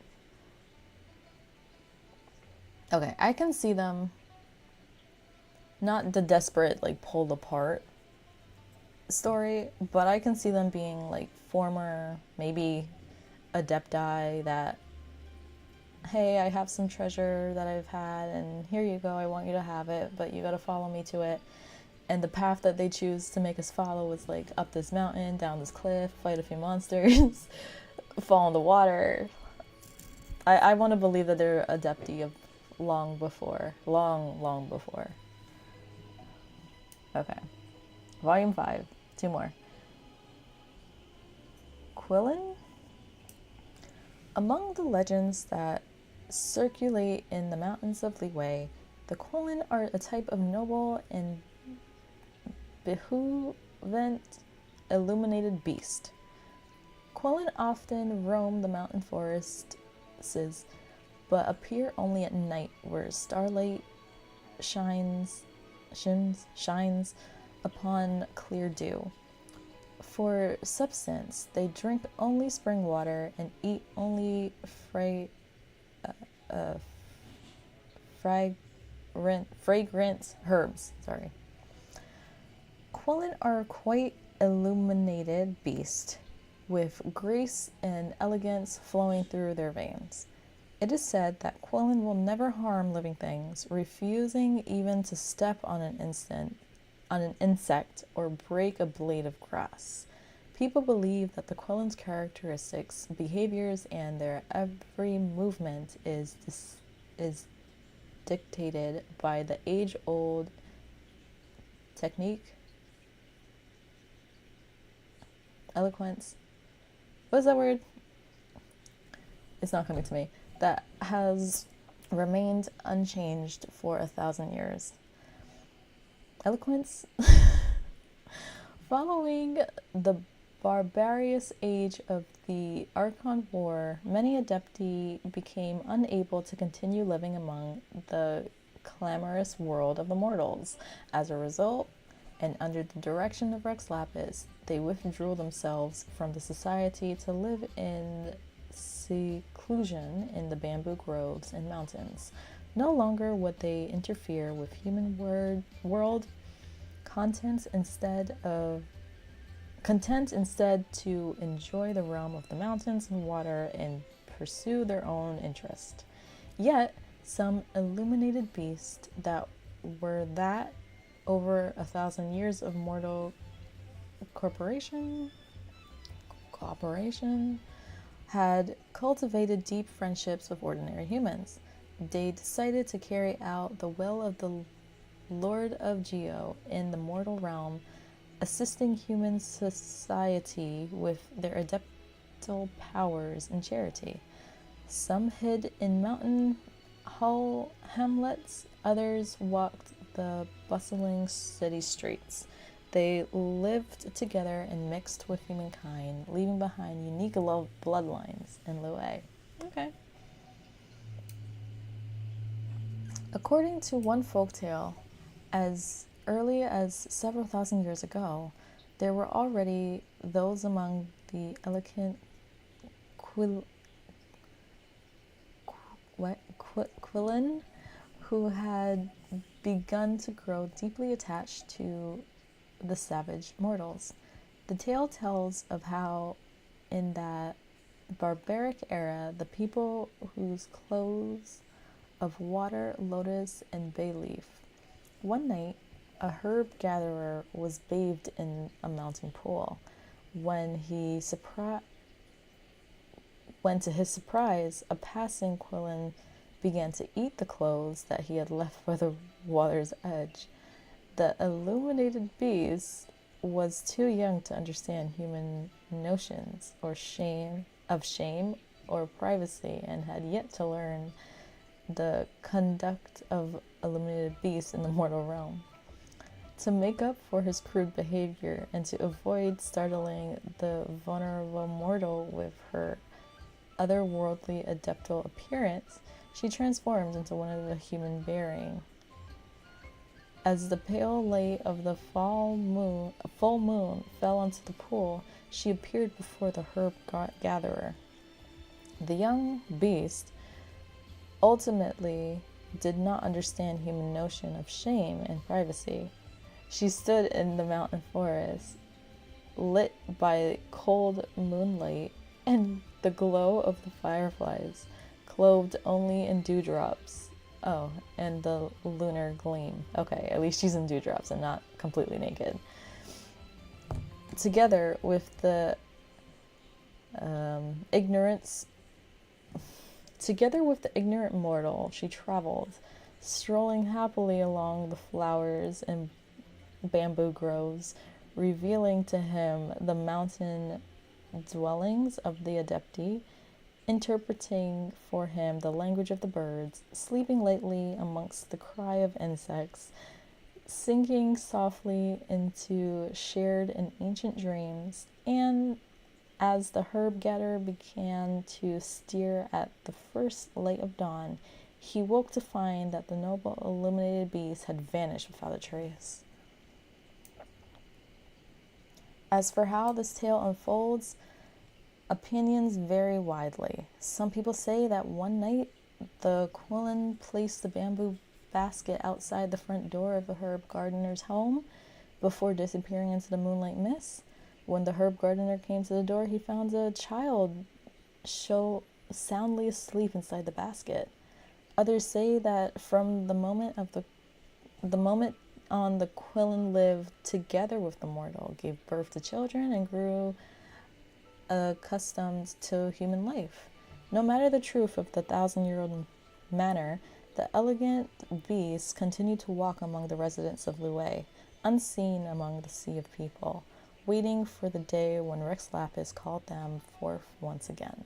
Okay, I can see them, not the desperate, like, pulled apart story, but I can see them being, like, former, maybe adepti that, hey, I have some treasure that I've had, and here you go, I want you to have it, but you gotta follow me to it. And the path that they choose to make us follow is, like, up this mountain, down this cliff, fight a few monsters, fall in the water. I want to believe that they're adepti of long before. Okay. Volume 5. 2 more. Quillen? Among the legends that circulate in the mountains of Liyue, the Quillen are a type of noble and benevolent illuminated beast. Quillen often roam the mountain forests, but appear only at night, where starlight shines upon clear dew. For substance, they drink only spring water and eat only fragrant herbs. Quillen are quite illuminated beasts, with grace and elegance flowing through their veins. It is said that Quillen will never harm living things, refusing even to step on an insect or break a blade of grass. People believe that the Quillen's characteristics, behaviors, and their every movement is dictated by the age-old technique, eloquence. What is that word? It's not coming to me. That has remained unchanged for 1,000 years. Eloquence? Following the barbarous age of the Archon War, many adepti became unable to continue living among the clamorous world of the mortals. As a result, and under the direction of Rex Lapis, they withdrew themselves from the society to live in seclusion in the bamboo groves and mountains. No longer would they interfere with human world content instead to enjoy the realm of the mountains and water and pursue their own interest. Yet, some illuminated beasts that were that over 1,000 years of mortal cooperation had cultivated deep friendships with ordinary humans. They decided to carry out the will of the Lord of Geo in the mortal realm, assisting human society with their adeptal powers and charity. Some hid in mountain hamlets, others walked the bustling city streets. They lived together and mixed with humankind, leaving behind unique bloodlines in Liyue. Okay. According to one folktale, as early as several thousand years ago, there were already those among the elegant Quilin who had begun to grow deeply attached to the savage mortals. The tale tells of how, in that barbaric era, the people whose clothes of water, lotus, and bay leaf. One night, a herb gatherer was bathed in a mountain pool. When to his surprise, a passing Quillen began to eat the clothes that he had left by the water's edge. The illuminated beast was too young to understand human notions of shame or privacy, and had yet to learn the conduct of illuminated beasts in the mortal realm. To make up for his crude behavior and to avoid startling the vulnerable mortal with her otherworldly adeptal appearance, she transformed into one of the human bearing. As the pale light of the full moon fell onto the pool, she appeared before the herb gatherer. The young beast ultimately did not understand human notion of shame and privacy. She stood in the mountain forest, lit by cold moonlight and the glow of the fireflies, clothed only in dewdrops. Oh, and the lunar gleam. Okay, at least she's in dewdrops and not completely naked. Together with the ignorant mortal, she traveled, strolling happily along the flowers and bamboo groves, revealing to him the mountain dwellings of the Adepti, interpreting for him the language of the birds, sleeping lightly amongst the cry of insects, sinking softly into shared and ancient dreams, and as the herb gatherer began to steer at the first light of dawn, he woke to find that the noble illuminated beast had vanished without a trace. As for how this tale unfolds, opinions vary widely. Some people say that one night the Quillen placed the bamboo basket outside the front door of the herb gardener's home before disappearing into the moonlight mist. When the herb gardener came to the door, he found a child soundly asleep inside the basket. Others say that from the moment on, the Quillen lived together with the mortal, gave birth to children, and grew accustomed to human life. No matter the truth of the 1,000-year-old manor, the elegant beasts continued to walk among the residents of Lue, unseen among the sea of people, waiting for the day when Rex Lapis called them forth once again.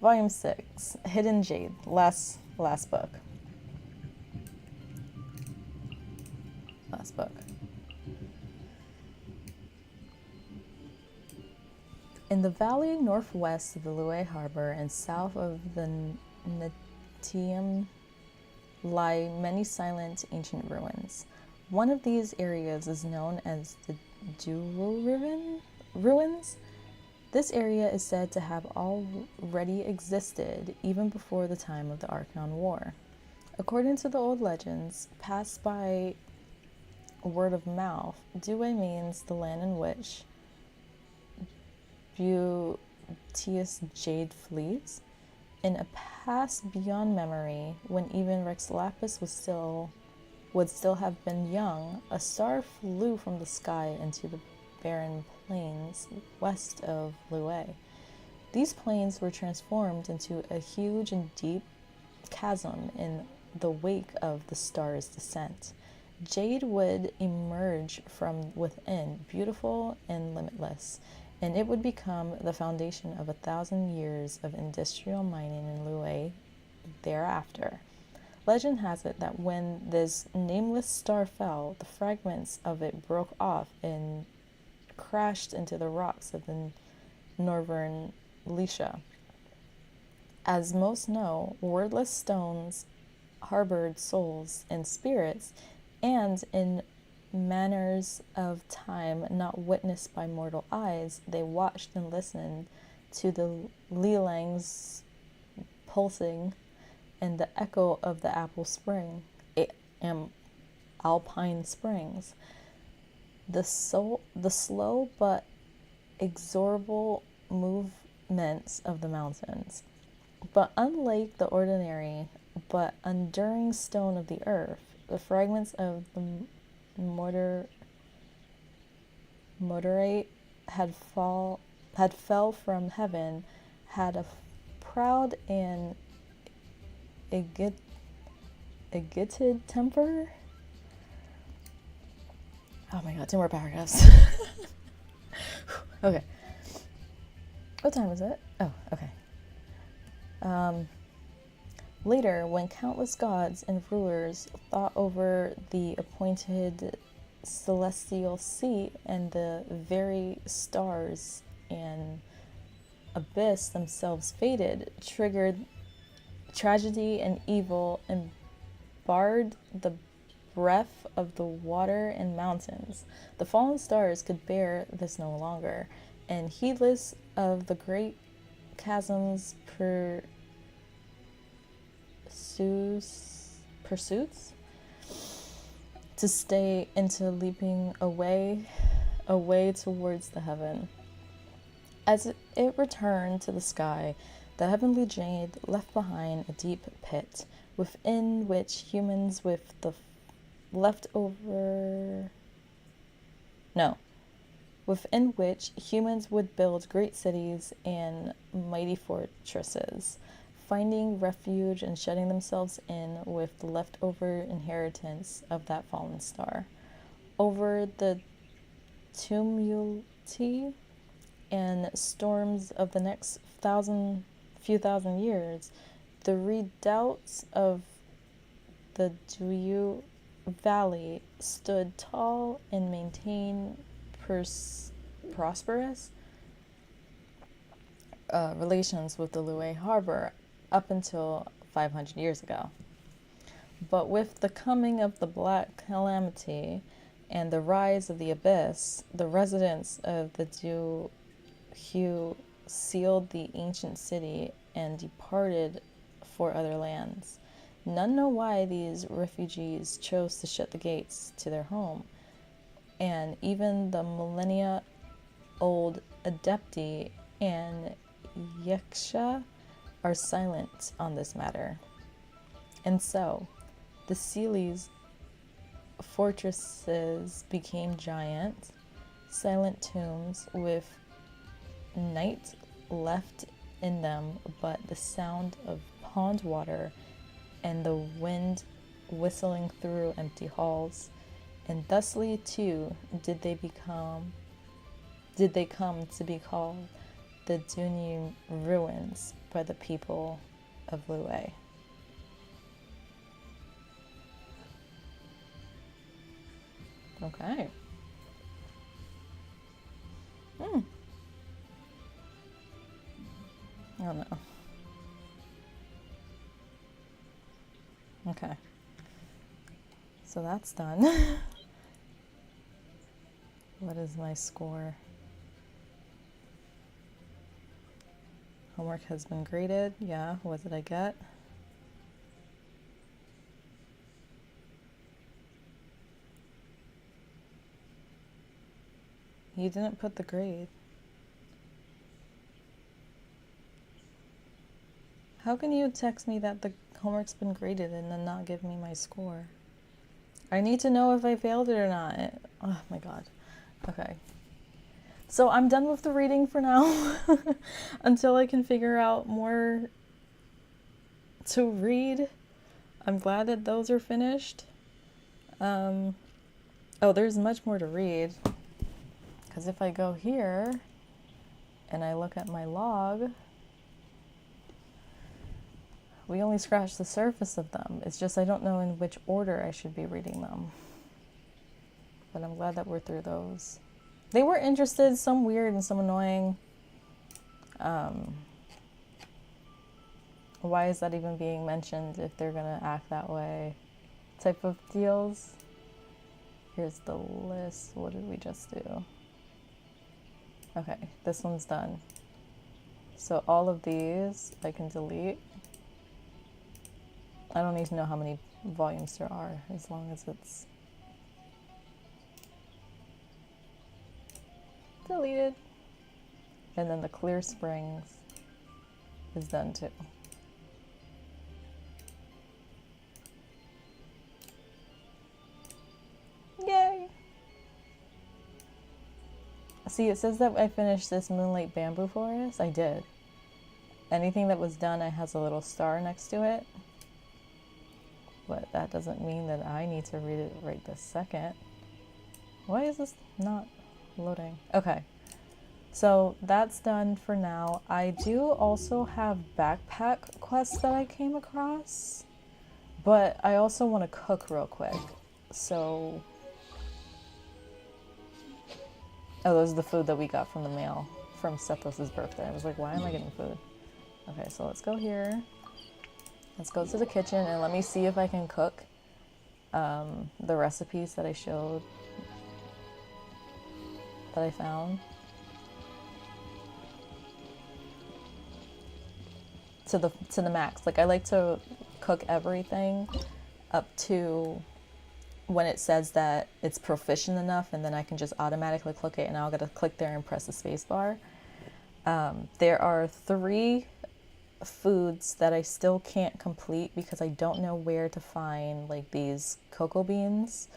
Volume 6, Hidden Jade, last book. Last book. In the valley northwest of the Lue Harbor and south of the Netium lie many silent ancient ruins. One of these areas is known as the Juru Ruins. This area is said to have already existed even before the time of the Archon War. According to the old legends, passed by word of mouth, Due means the land in which beauteous jade fleets. In a past beyond memory, when even Rex Lapis would still have been young, a star flew from the sky into the barren plains west of Lue. These plains were transformed into a huge and deep chasm in the wake of the star's descent. Jade would emerge from within, beautiful and limitless, and it would become the foundation of 1,000 years of industrial mining in Lue thereafter. Legend has it that when this nameless star fell, the fragments of it broke off and crashed into the rocks of the northern Lisha. As most know, wordless stones harbored souls and spirits, and in manners of time not witnessed by mortal eyes, they watched and listened to the Lilang's pulsing and the echo of the Apple Spring, Alpine Springs. The slow but exorable movements of the mountains. But unlike the ordinary but enduring stone of the earth, the fragments of the mortarate had fell from heaven, had a proud and egited temper. Oh my god, 2 more paragraphs. Okay. What time is it? Oh, okay. Later, when countless gods and rulers thought over the appointed celestial seat and the very stars and abyss themselves faded, triggered tragedy and evil, and barred the breath of the water and mountains, the fallen stars could bear this no longer, and heedless of the great chasm's pursuits, to stay into leaping away towards the heaven. As it returned to the sky, the heavenly jade left behind a deep pit, within which humans with the within which humans would build great cities and mighty fortresses, finding refuge and shutting themselves in with the leftover inheritance of that fallen star. Over the tumulty and storms of the next few thousand years, the redoubts of the Duyu Valley stood tall and maintained prosperous relations with the Lue Harbor up until 500 years ago. But with the coming of the Black Calamity and the rise of the Abyss, the residents of the Xingqiu sealed the ancient city and departed for other lands. None know why these refugees chose to shut the gates to their home, and even the millennia-old Adepti and Yaksha are silent on this matter. And so, the Seeli's fortresses became giant, silent tombs with night left in them but the sound of pond water and the wind whistling through empty halls. And thusly too did they come to be called the Dunyi ruins by the people of Lue. Okay. I don't know. Okay. So that's done. What is my score? Homework has been graded. Yeah, what did I get? You didn't put the grade. How can you text me that the homework's been graded and then not give me my score? I need to know if I failed it or not. Oh my god. Okay. So I'm done with the reading for now until I can figure out more to read. I'm glad that those are finished. Oh, there's much more to read. Because if I go here and I look at my log, we only scratched the surface of them. It's just I don't know in which order I should be reading them. But I'm glad that we're through those. They were interested, some weird and some annoying. Why is that even being mentioned if they're gonna act that way? Type of deals. Here's the list. What did we just do? Okay, this one's done. So all of these I can delete. I don't need to know how many volumes there are, as long as it's deleted. And then the Clear Springs is done too. Yay! See, it says that I finished this Moonlight Bamboo Forest. I did. Anything that was done, it has a little star next to it. But that doesn't mean that I need to read it right this second. Why is this not loading? Okay. So that's done for now. I do also have backpack quests that I came across. But I also want to cook real quick. So... Oh, those are the food that we got from the mail from Sethos' birthday. I was like, why am I getting food? Okay, so let's go here. Let's go to the kitchen and let me see if I can cook the recipes that I showed, that I found. To the max. Like, I like to cook everything up to when it says that it's proficient enough, and then I can just automatically click it, and I'll get to click there and press the space bar. There are 3 foods that I still can't complete because I don't know where to find like these cocoa beans.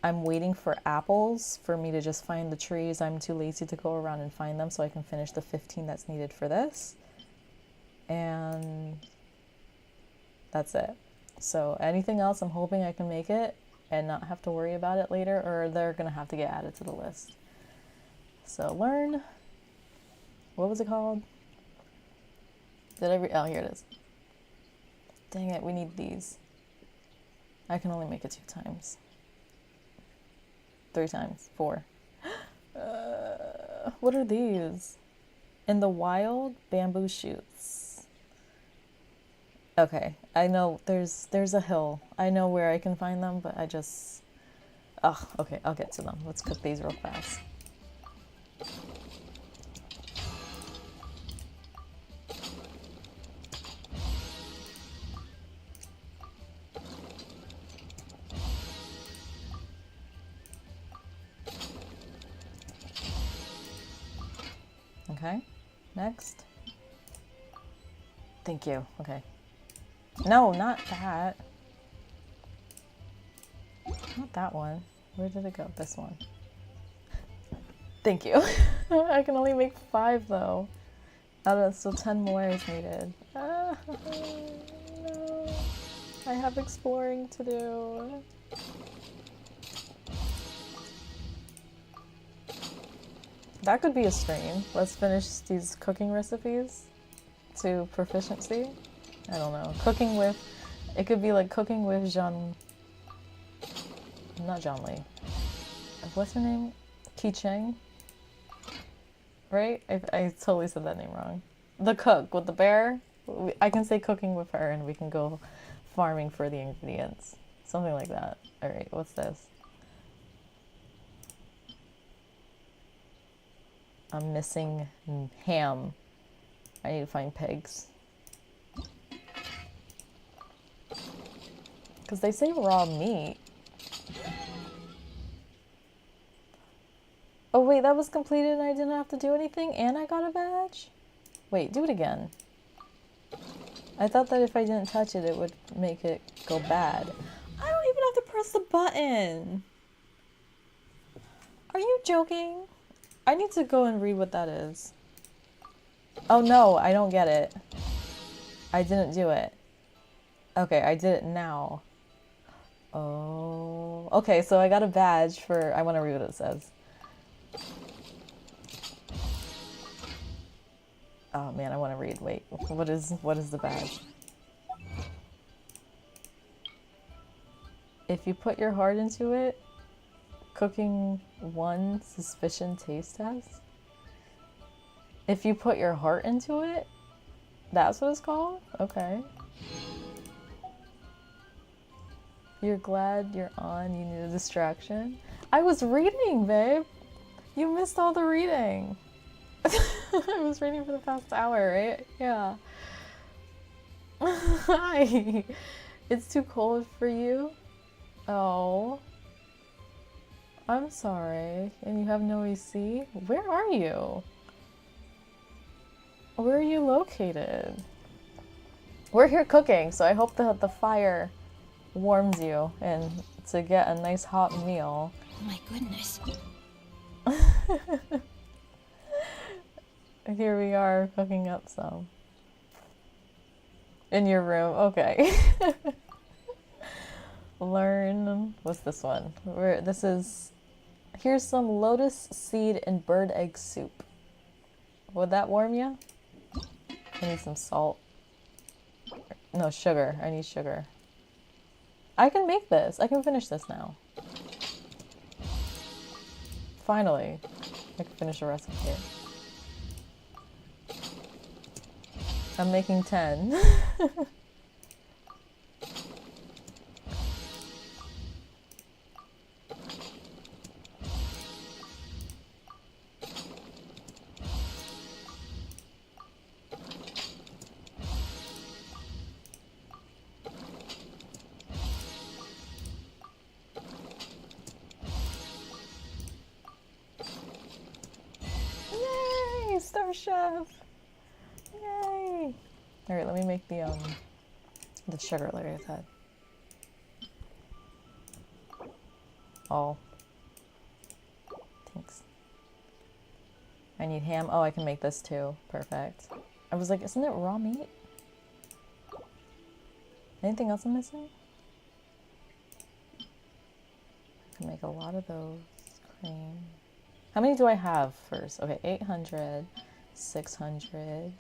I'm waiting for apples for me to just find the trees. I'm too lazy to go around and find them, so I can finish the 15 that's needed for this. And that's it. So anything else, I'm hoping I can make it and not have to worry about it later, or they're gonna have to get added to the list. So learn, what was it called? Oh, here it is. Dang it, we need these. I can only make it 2 times. 3 times, 4. What are these? In the wild, bamboo shoots. Okay, I know there's a hill. I know where I can find them, but I just... Oh, okay, I'll get to them. Let's cook these real fast. Okay, next. Thank you, okay. No, not that. Not that one. Where did it go? This one. Thank you. I can only make 5 though. So 10 more is needed. No. I have exploring to do. That could be a stream. Let's finish these cooking recipes to proficiency. I don't know. Cooking with... It could be like cooking with not John Lee. What's her name? Ki Cheng? Right? I totally said that name wrong. The cook with the bear. I can say cooking with her and we can go farming for the ingredients. Something like that. Alright, what's this? I'm missing ham. I need to find pigs. Because they say raw meat. Oh wait, that was completed and I didn't have to do anything and I got a badge? Wait, do it again. I thought that if I didn't touch it, it would make it go bad. I don't even have to press the button. Are you joking? I need to go and read what that is. Oh no, I don't get it. I didn't do it. Okay, I did it now. Oh, okay, so I got a badge for... I want to read what it says. Oh man, I want to read. Wait, what is the badge? If you put your heart into it, cooking 1 suspicion taste test. If you put your heart into it, That's what it's called? Okay. You're glad you're on, you need a distraction? I was reading, babe! You missed all the reading. I was reading for the past hour, right? Yeah. Hi! It's too cold for you? Oh. I'm sorry. And you have no AC? Where are you? Where are you located? We're here cooking, so I hope that the fire warms you and to get a nice hot meal. Oh my goodness. Here we are cooking up some. In your room, okay. Learn, what's this one? Here's some lotus seed and bird egg soup. Would that warm you? I need some salt. No, sugar. I need sugar. I can make this. I can finish this now. Finally. I can finish the recipe. I'm making 10. Yay! Star Chef! Yay! Alright, let me make the sugar like I said. Oh. Thanks. I need ham. Oh, I can make this too. Perfect. I was like, isn't it raw meat? Anything else I'm missing? I can make a lot of those. Cream. How many do I have first? Okay, 800, 600.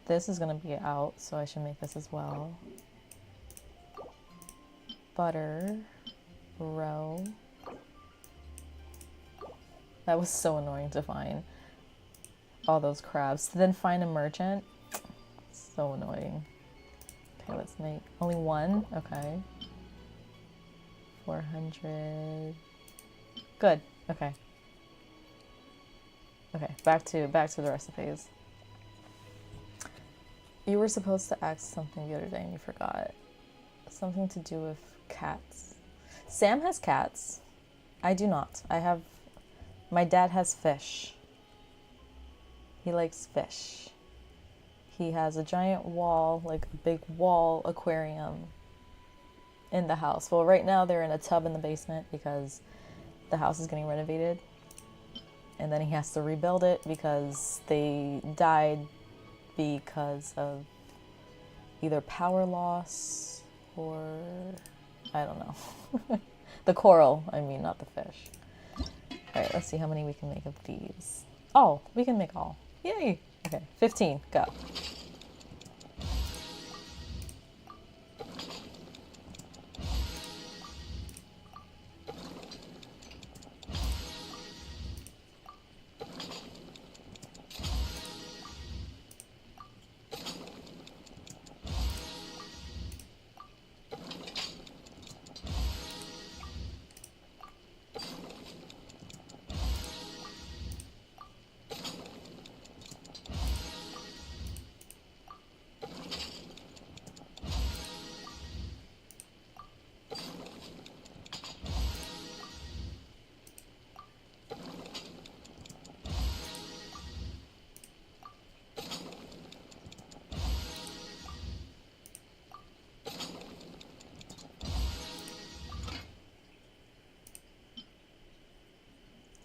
This is gonna be out, so I should make this as well. Butter. Roe. That was so annoying to find. All those crabs. To then find a merchant. So annoying. Okay, let's make only one. Okay. 400. Good. Okay. Okay, back to the recipes. You were supposed to ask something the other day and you forgot. Something to do with cats. Sam has cats. I do not. My dad has fish. He likes fish. He has a giant wall, like a big wall aquarium in the house. Well, right now they're in a tub in the basement because the house is getting renovated. And then he has to rebuild it because they died because of either power loss or I don't know. The coral, I mean, not the fish. Alright, let's see how many we can make of these. Oh, we can make all. Yay! Okay, 15, go.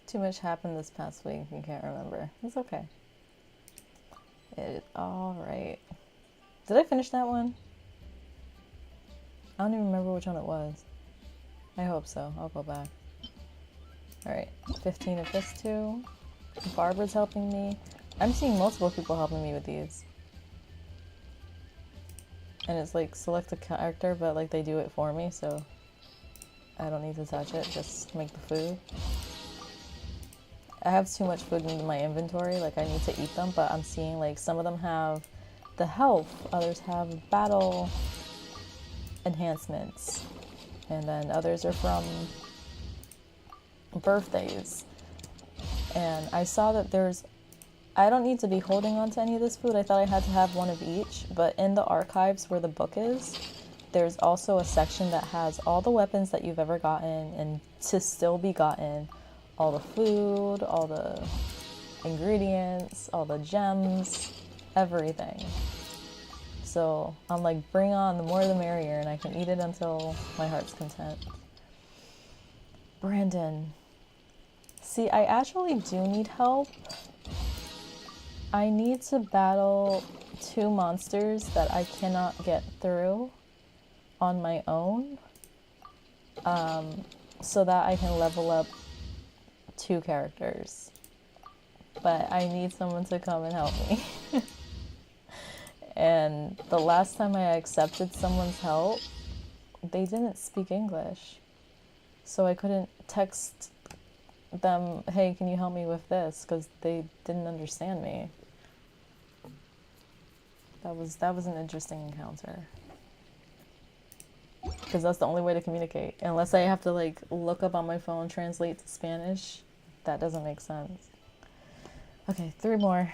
Too much happened this past week. You can't remember. It's okay. Alright. Did I finish that one? I don't even remember which one it was. I hope so. I'll go back. Alright. 15 of this too. Barbara's helping me. I'm seeing multiple people helping me with these. And it's like select a character, but like they do it for me, so I don't need to touch it. Just make the food. I have too much food in my inventory, like I need to eat them, but I'm seeing like some of them have the health, others have battle enhancements, and then others are from birthdays. And I saw that I don't need to be holding on to any of this food. I thought I had to have one of each, but in the archives where the book is, there's also a section that has all the weapons that you've ever gotten and to still be gotten, all the food, all the ingredients, all the gems, everything. So I'm like, bring on, the more the merrier, and I can eat it until my heart's content. Brandon. See, I actually do need help. I need to battle 2 monsters that I cannot get through on my own, so that I can level up 2 characters. But I need someone to come and help me. And the last time I accepted someone's help, they didn't speak English. So I couldn't text them, hey, can you help me with this? Because they didn't understand me. That was an interesting encounter. Because that's the only way to communicate. Unless I have to like look up on my phone, translate to Spanish, that doesn't make sense. Okay, 3 more.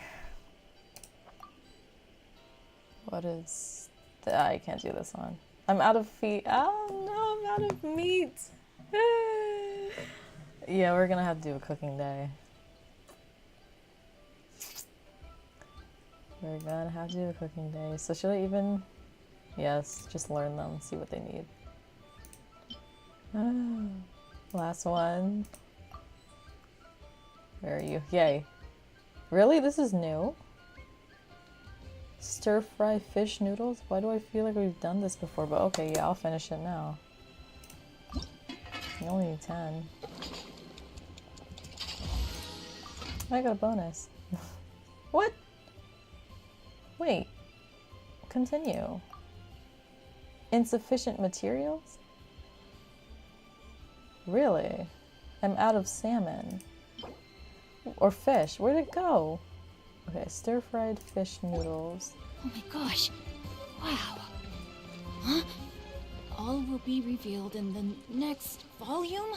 What is... I can't do this one. I'm out of feet. Oh no, I'm out of meat. Yeah, we're gonna have to do a cooking day. We're gonna have to do a cooking day. So should I even... Yes, just learn them, see what they need. Last one. Where are you? Yay. Really? This is new? Stir-fry fish noodles? Why do I feel like we've done this before? But okay, yeah, I'll finish it now. You only need 10. I got a bonus. What? Wait. Continue. Insufficient materials? Really? I'm out of salmon. Or fish. Where'd it go? Okay, stir-fried fish noodles. Oh my gosh. Wow. Huh? All will be revealed in the next volume?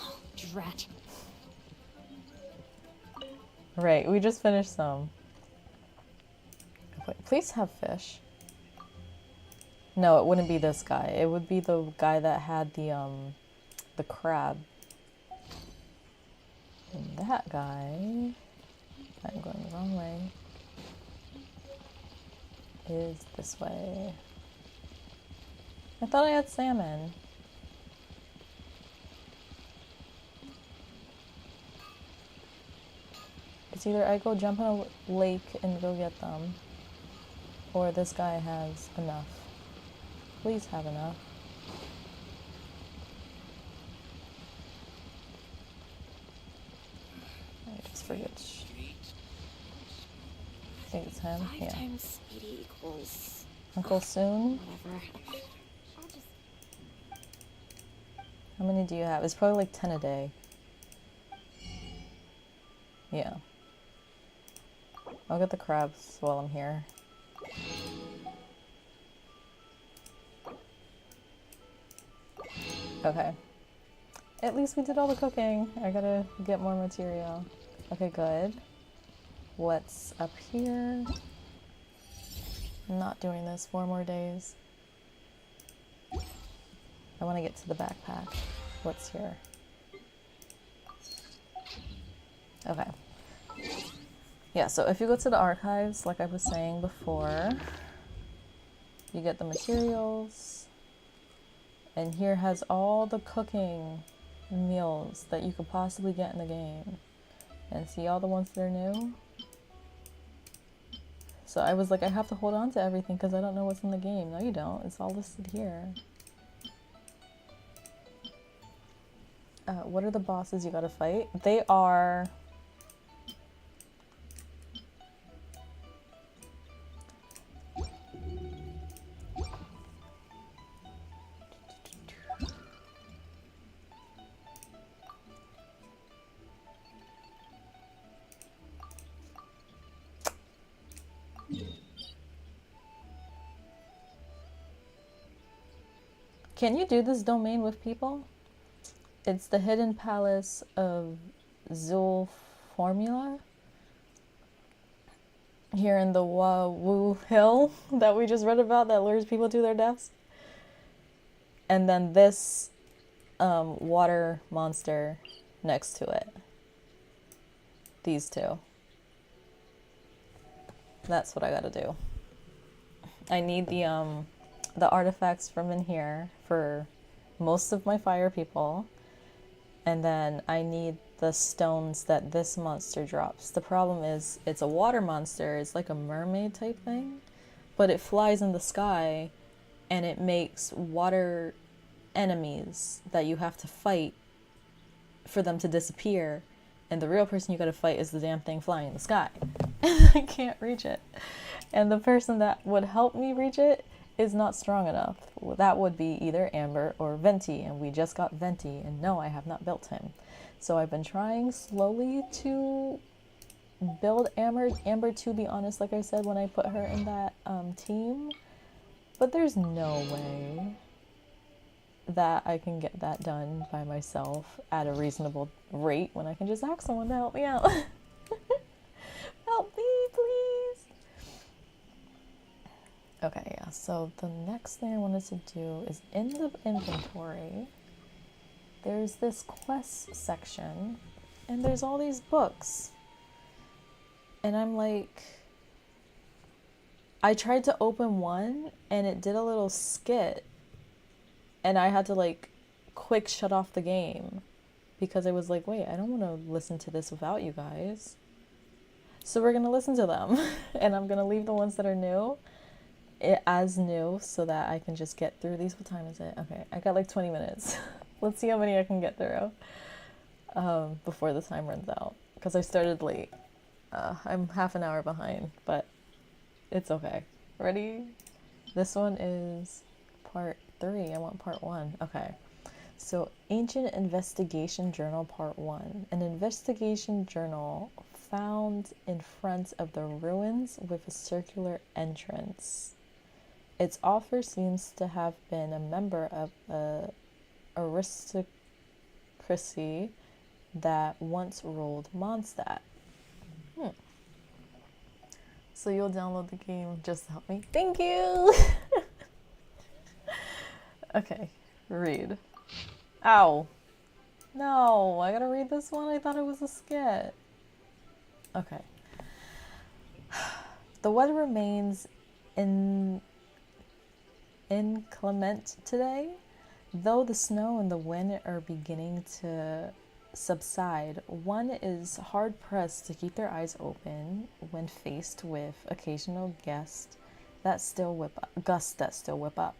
Oh, drat. Right, we just finished some. Wait, please have fish. No, it wouldn't be this guy. It would be the guy that had the crab. And that guy, I'm going the wrong way, is this way. I thought I had salmon. It's either I go jump in a lake and go get them, or this guy has enough. Please have enough. I just forget. I think it's him. 5 Yeah. times speedy equals... Uncle Soon? Whatever. I'll just... How many do you have? It's probably like 10 a day. Yeah. I'll get the crabs while I'm here. Okay. At least we did all the cooking. I gotta get more material. Okay, good. What's up here? I'm not doing this 4 more days. I want to get to the backpack. What's here? Okay. Yeah, so if you go to the archives, like I was saying before, you get the materials, and here has all the cooking meals that you could possibly get in the game. And see all the ones that are new? So I was like, I have to hold on to everything because I don't know what's in the game. No, you don't. It's all listed here. What are the bosses you gotta fight? They are... Can you do this domain with people? It's the hidden palace of Zul Formula here in the Wu Hill that we just read about that lures people to their deaths. And then this water monster next to it. These two. That's what I gotta do. I need the artifacts from in here for most of my fire people. And then I need the stones that this monster drops. The problem is it's a water monster. It's like a mermaid type thing. But it flies in the sky and it makes water enemies that you have to fight for them to disappear. And the real person you gotta fight is the damn thing flying in the sky. I can't reach it. And the person that would help me reach it is not strong enough. That would be either Amber or Venti, and we just got Venti, and no, I have not built him. So I've been trying slowly to build Amber. Amber, to be honest, like I said, when I put her in that team, but there's no way that I can get that done by myself at a reasonable rate when I can just ask someone to help me out. Help me, please. Okay, yeah, so the next thing I wanted to do is in the inventory, there's this quest section, and there's all these books. And I'm like, I tried to open one, and it did a little skit, and I had to like quick shut off the game because I was like, wait, I don't want to listen to this without you guys. So we're gonna listen to them, and I'm gonna leave the ones that are new as new so that I can just get through these. What time is it? Okay, I got like 20 minutes. Let's see how many I can get through before the time runs out, because I started late. I'm half an hour behind, but it's okay. Ready? This one is part 3. I want part 1. Okay. So, Ancient Investigation Journal Part 1. An investigation journal found in front of the ruins with a circular entrance. Its author seems to have been a member of an aristocracy that once ruled Mondstadt. So you'll download the game just to help me? Thank you! Okay, read. Ow. No, I gotta read this one? I thought it was a skit. Okay. The weather remains inclement today, though the snow and the wind are beginning to subside. One is hard pressed to keep their eyes open when faced with occasional gusts that still whip up.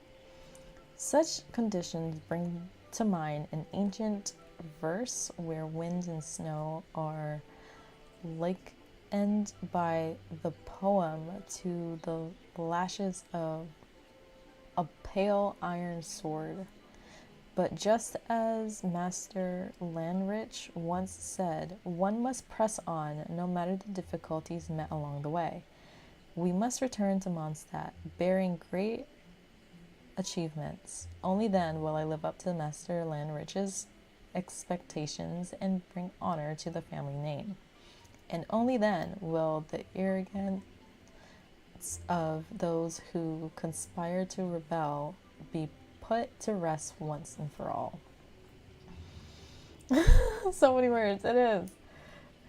Such conditions bring to mind an ancient verse where wind and snow are likened by the poem to the lashes of a pale iron sword. But just as Master Lanrich once said, one must press on no matter the difficulties met along the way. We must return to Mondstadt, bearing great achievements. Only then will I live up to Master Lanrich's expectations and bring honor to the family name. And only then will the arrogance of those who conspire to rebel be put to rest once and for all. So many words, it is.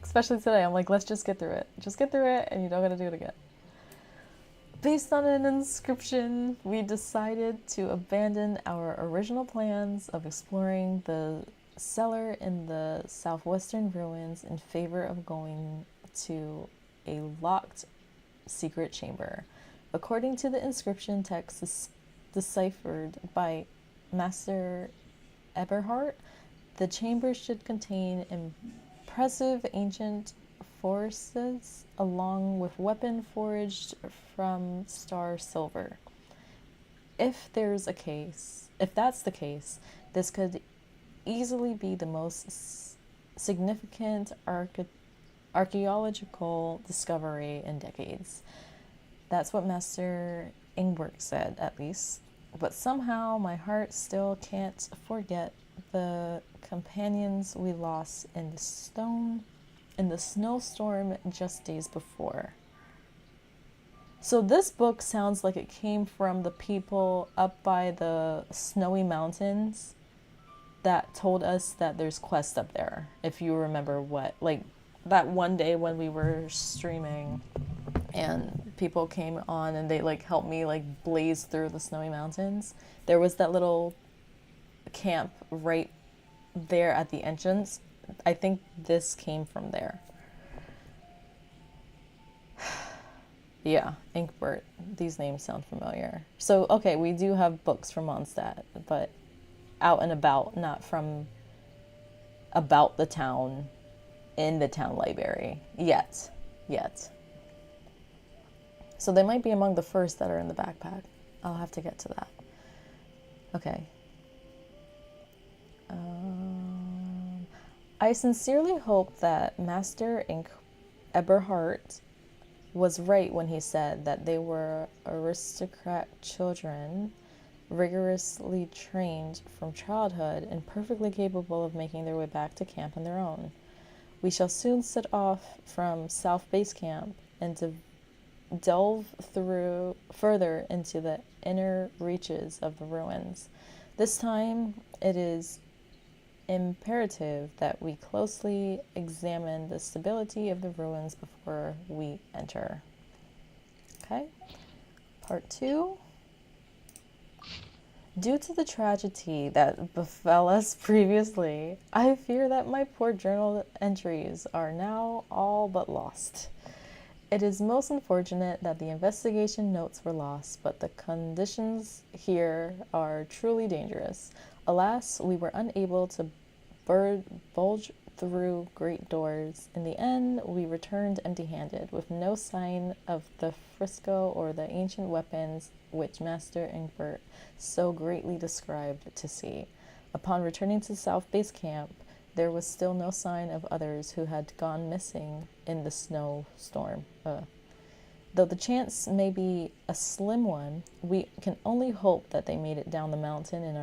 Especially today, I'm like, let's just get through it. Just get through it and you don't gotta do it again. Based on an inscription, we decided to abandon our original plans of exploring the cellar in the southwestern ruins in favor of going to a locked secret chamber. According to the inscription text deciphered by Master Eberhardt, the chamber should contain impressive ancient forces along with weapon forged from star silver. If that's the case, this could easily be the most significant archaeological discovery in decades. That's what Master Ingberg said, at least. But somehow my heart still can't forget the companions we lost in the snowstorm just days before. So this book sounds like it came from the people up by the snowy mountains that told us that there's quests up there. If you remember what, like that one day when we were streaming and people came on and they like helped me like blaze through the snowy mountains. There was that little camp right there at the entrance. I think this came from there. Yeah, Inkbert. These names sound familiar. So, okay, we do have books from Mondstadt, but out and about, not from about the town in the town library. Yet. So they might be among the first that are in the backpack. I'll have to get to that. Okay. I sincerely hope that Master Eberhardt was right when he said that they were aristocrat children, rigorously trained from childhood and perfectly capable of making their way back to camp on their own. We shall soon set off from South Base Camp and to delve through further into the inner reaches of the ruins. This time, it is imperative that we closely examine the stability of the ruins before we enter. Okay, part 2. Due to the tragedy that befell us previously, I fear that my poor journal entries are now all but lost. It is most unfortunate that the investigation notes were lost, but the conditions here are truly dangerous. Alas, we were unable to bulge through great doors. In the end, we returned empty-handed, with no sign of the fresco or the ancient weapons which Master Ingbert so greatly described to see. Upon returning to South Base Camp, there was still no sign of others who had gone missing in the snowstorm. Though the chance may be a slim one, we can only hope that they made it down the mountain and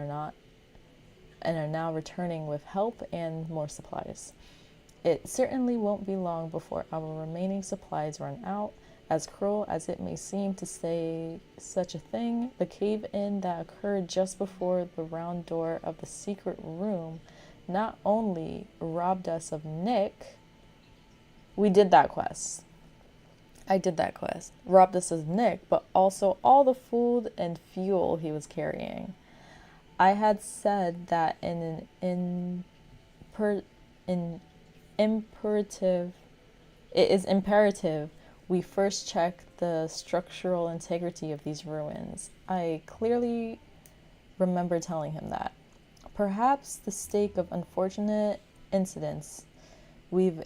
are now returning with help and more supplies. It certainly won't be long before our remaining supplies run out. As cruel as it may seem to say such a thing, the cave-in that occurred just before the round door of the secret room not only robbed us of Nick, we did that quest. I did that quest. Robbed us of Nick, but also all the food and fuel he was carrying. I had said that it is imperative we first check the structural integrity of these ruins. I clearly remember telling him that. Perhaps the stake of unfortunate incidents we've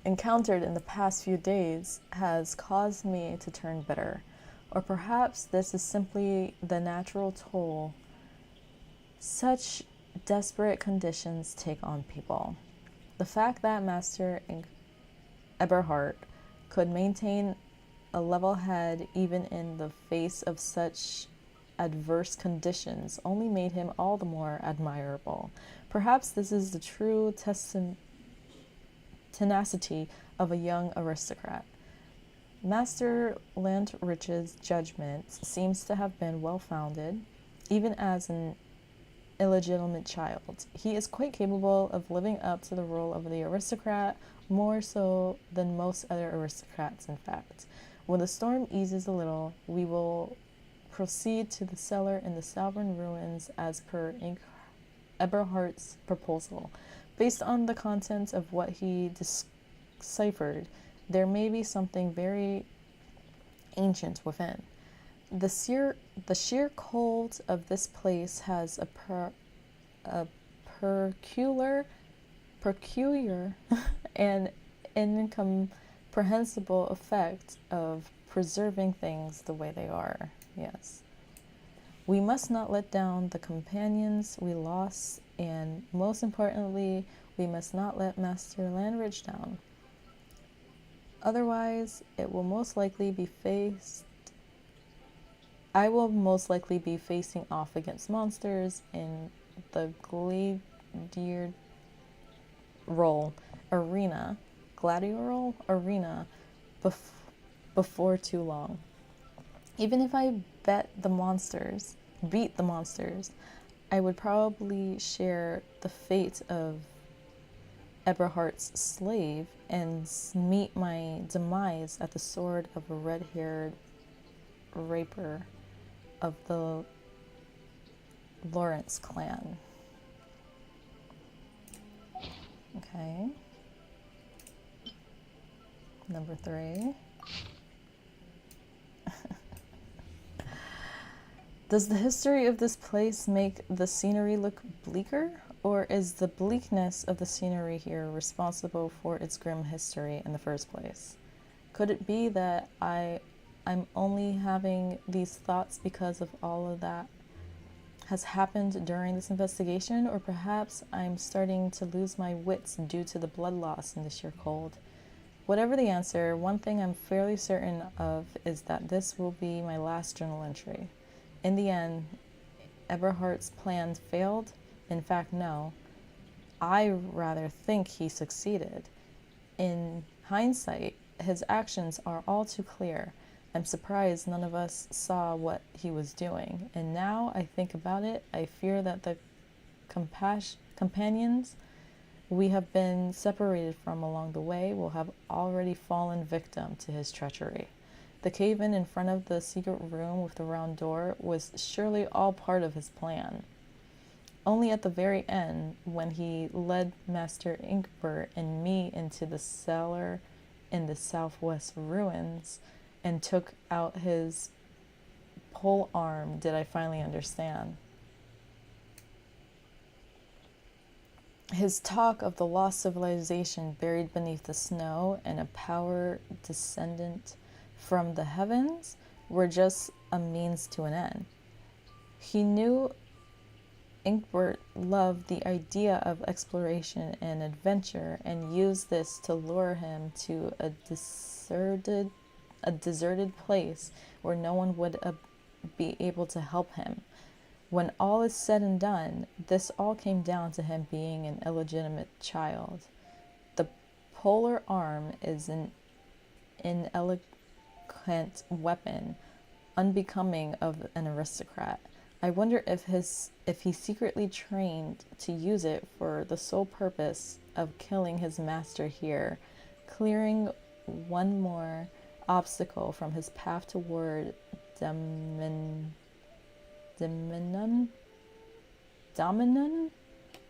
encountered in the past few days has caused me to turn bitter. Or perhaps this is simply the natural toll such desperate conditions take on people. The fact that Master Eberhardt could maintain a level head even in the face of such adverse conditions only made him all the more admirable. Perhaps this is the true tenacity of a young aristocrat. Master Landrich's judgment seems to have been well-founded, even as an illegitimate child. He is quite capable of living up to the role of the aristocrat, more so than most other aristocrats, in fact. When the storm eases a little, we will proceed to the cellar in the southern ruins as per Eberhardt's proposal. Based on the contents of what he deciphered, there may be something very ancient within. The sheer cold of this place has a peculiar and incomprehensible effect of preserving things the way they are. Yes. We must not let down the companions we lost, and most importantly, we must not let Master Landrich down. Otherwise, it will most likely be faced I will most likely be facing off against monsters in the gladiator role arena, gladiator arena, before too long. Even if I beat the monsters, I would probably share the fate of Eberhardt's slave and meet my demise at the sword of a red-haired raper of the Lawrence clan. Okay. Number 3. Does the history of this place make the scenery look bleaker? Or is the bleakness of the scenery here responsible for its grim history in the first place? Could it be that I'm only having these thoughts because of all of that has happened during this investigation? Or perhaps I'm starting to lose my wits due to the blood loss in the sheer cold? Whatever the answer, one thing I'm fairly certain of is that this will be my last journal entry. In the end, Eberhardt's plan failed. In fact, no. I rather think he succeeded. In hindsight, his actions are all too clear. I'm surprised none of us saw what he was doing. And now I think about it, I fear that the companions we have been separated from along the way will have already fallen victim to his treachery. The cave-in in front of the secret room with the round door was surely all part of his plan. Only at the very end, when he led Master Inkbert and me into the cellar in the southwest ruins and took out his pole arm, did I finally understand. His talk of the lost civilization buried beneath the snow and a power descendant from the heavens were just a means to an end. He knew Inkbert loved the idea of exploration and adventure and used this to lure him to a deserted place where no one would be able to help him. When all is said and done, this all came down to him being an illegitimate child. The polar arm is an inelegant weapon, unbecoming of an aristocrat. I wonder if he secretly trained to use it for the sole purpose of killing his master here, clearing one more obstacle from his path toward dominance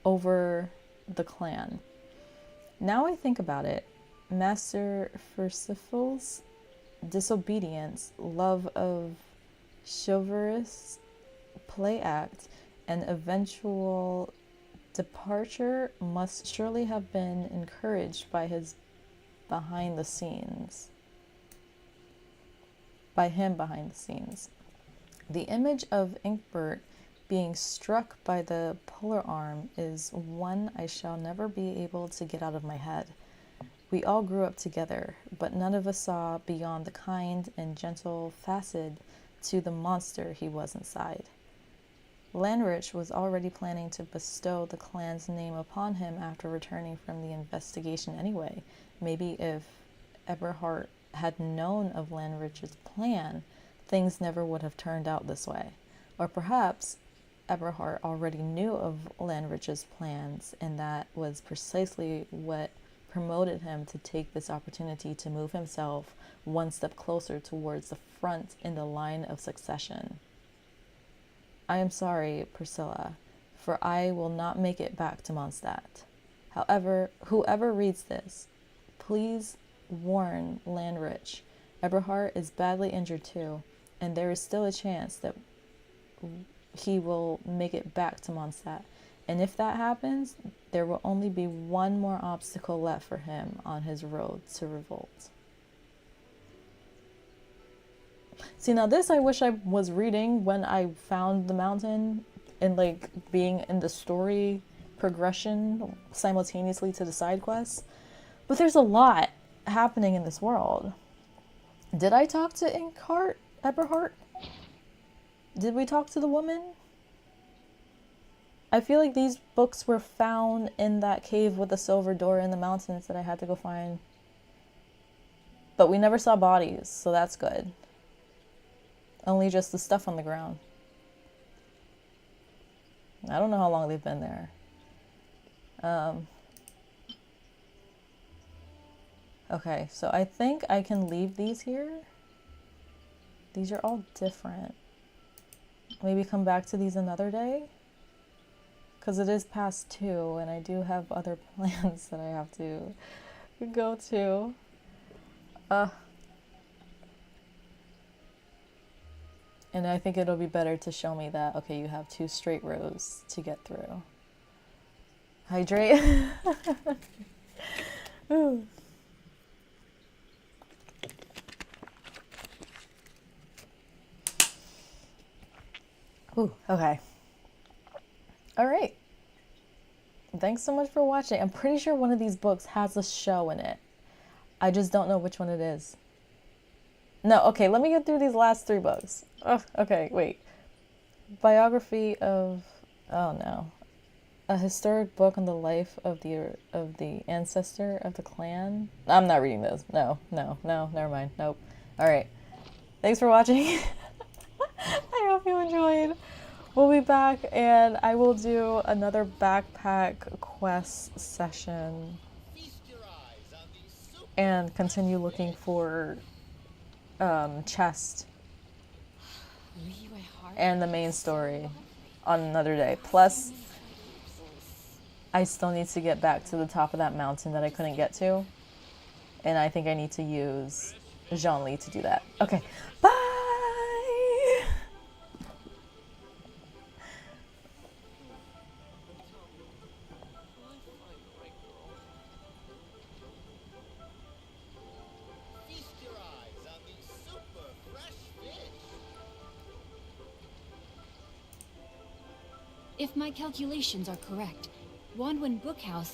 over the clan. Now I think about it, Master Percival's disobedience, love of chivalrous play act, and eventual departure must surely have been encouraged by his behind the scenes. The image of Inkbert being struck by the polar arm is one I shall never be able to get out of my head. We all grew up together, but none of us saw beyond the kind and gentle facet to the monster he was inside. Lanrich was already planning to bestow the clan's name upon him after returning from the investigation anyway. Maybe if Eberhardt had known of Lanrich's plan, things never would have turned out this way. Or perhaps Eberhardt already knew of Lanrich's plans, and that was precisely what promoted him to take this opportunity to move himself one step closer towards the front in the line of succession. I am sorry, Priscilla, for I will not make it back to Mondstadt. However, whoever reads this, please warn Lanrich. Eberhardt is badly injured too, and there is still a chance that he will make it back to Mondstadt. And if that happens, there will only be one more obstacle left for him on his road to revolt. See, now this I wish I was reading when I found the mountain and like being in the story progression simultaneously to the side quests. But there's a lot happening in this world. Did I talk to Eberhardt? Did we talk to the woman? I feel like these books were found in that cave with the silver door in the mountains that I had to go find. But we never saw bodies, so that's good. Only just the stuff on the ground. I don't know how long they've been there. Okay, so I think I can leave these here. These are all different. Maybe come back to these another day? Because it is past 2 and I do have other plans that I have to go to. And I think it'll be better to show me that, okay, you have 2 straight rows to get through. Hydrate. Ooh. Ooh, okay. All right. Thanks so much for watching. I'm pretty sure one of these books has a show in it. I just don't know which one it is. No, okay, let me get through these last 3 books. Oh, okay, wait. Biography of... Oh, no. A historic book on the life of the ancestor of the clan. I'm not reading this. No, never mind. Nope. All right. Thanks for watching. I hope you enjoyed. We'll be back and I will do another backpack quest session and continue looking for chest and the main story on another day. Plus, I still need to get back to the top of that mountain that I couldn't get to. And I think I need to use Zhongli to do that. Okay, bye! If my calculations are correct, Wanwen Bookhouse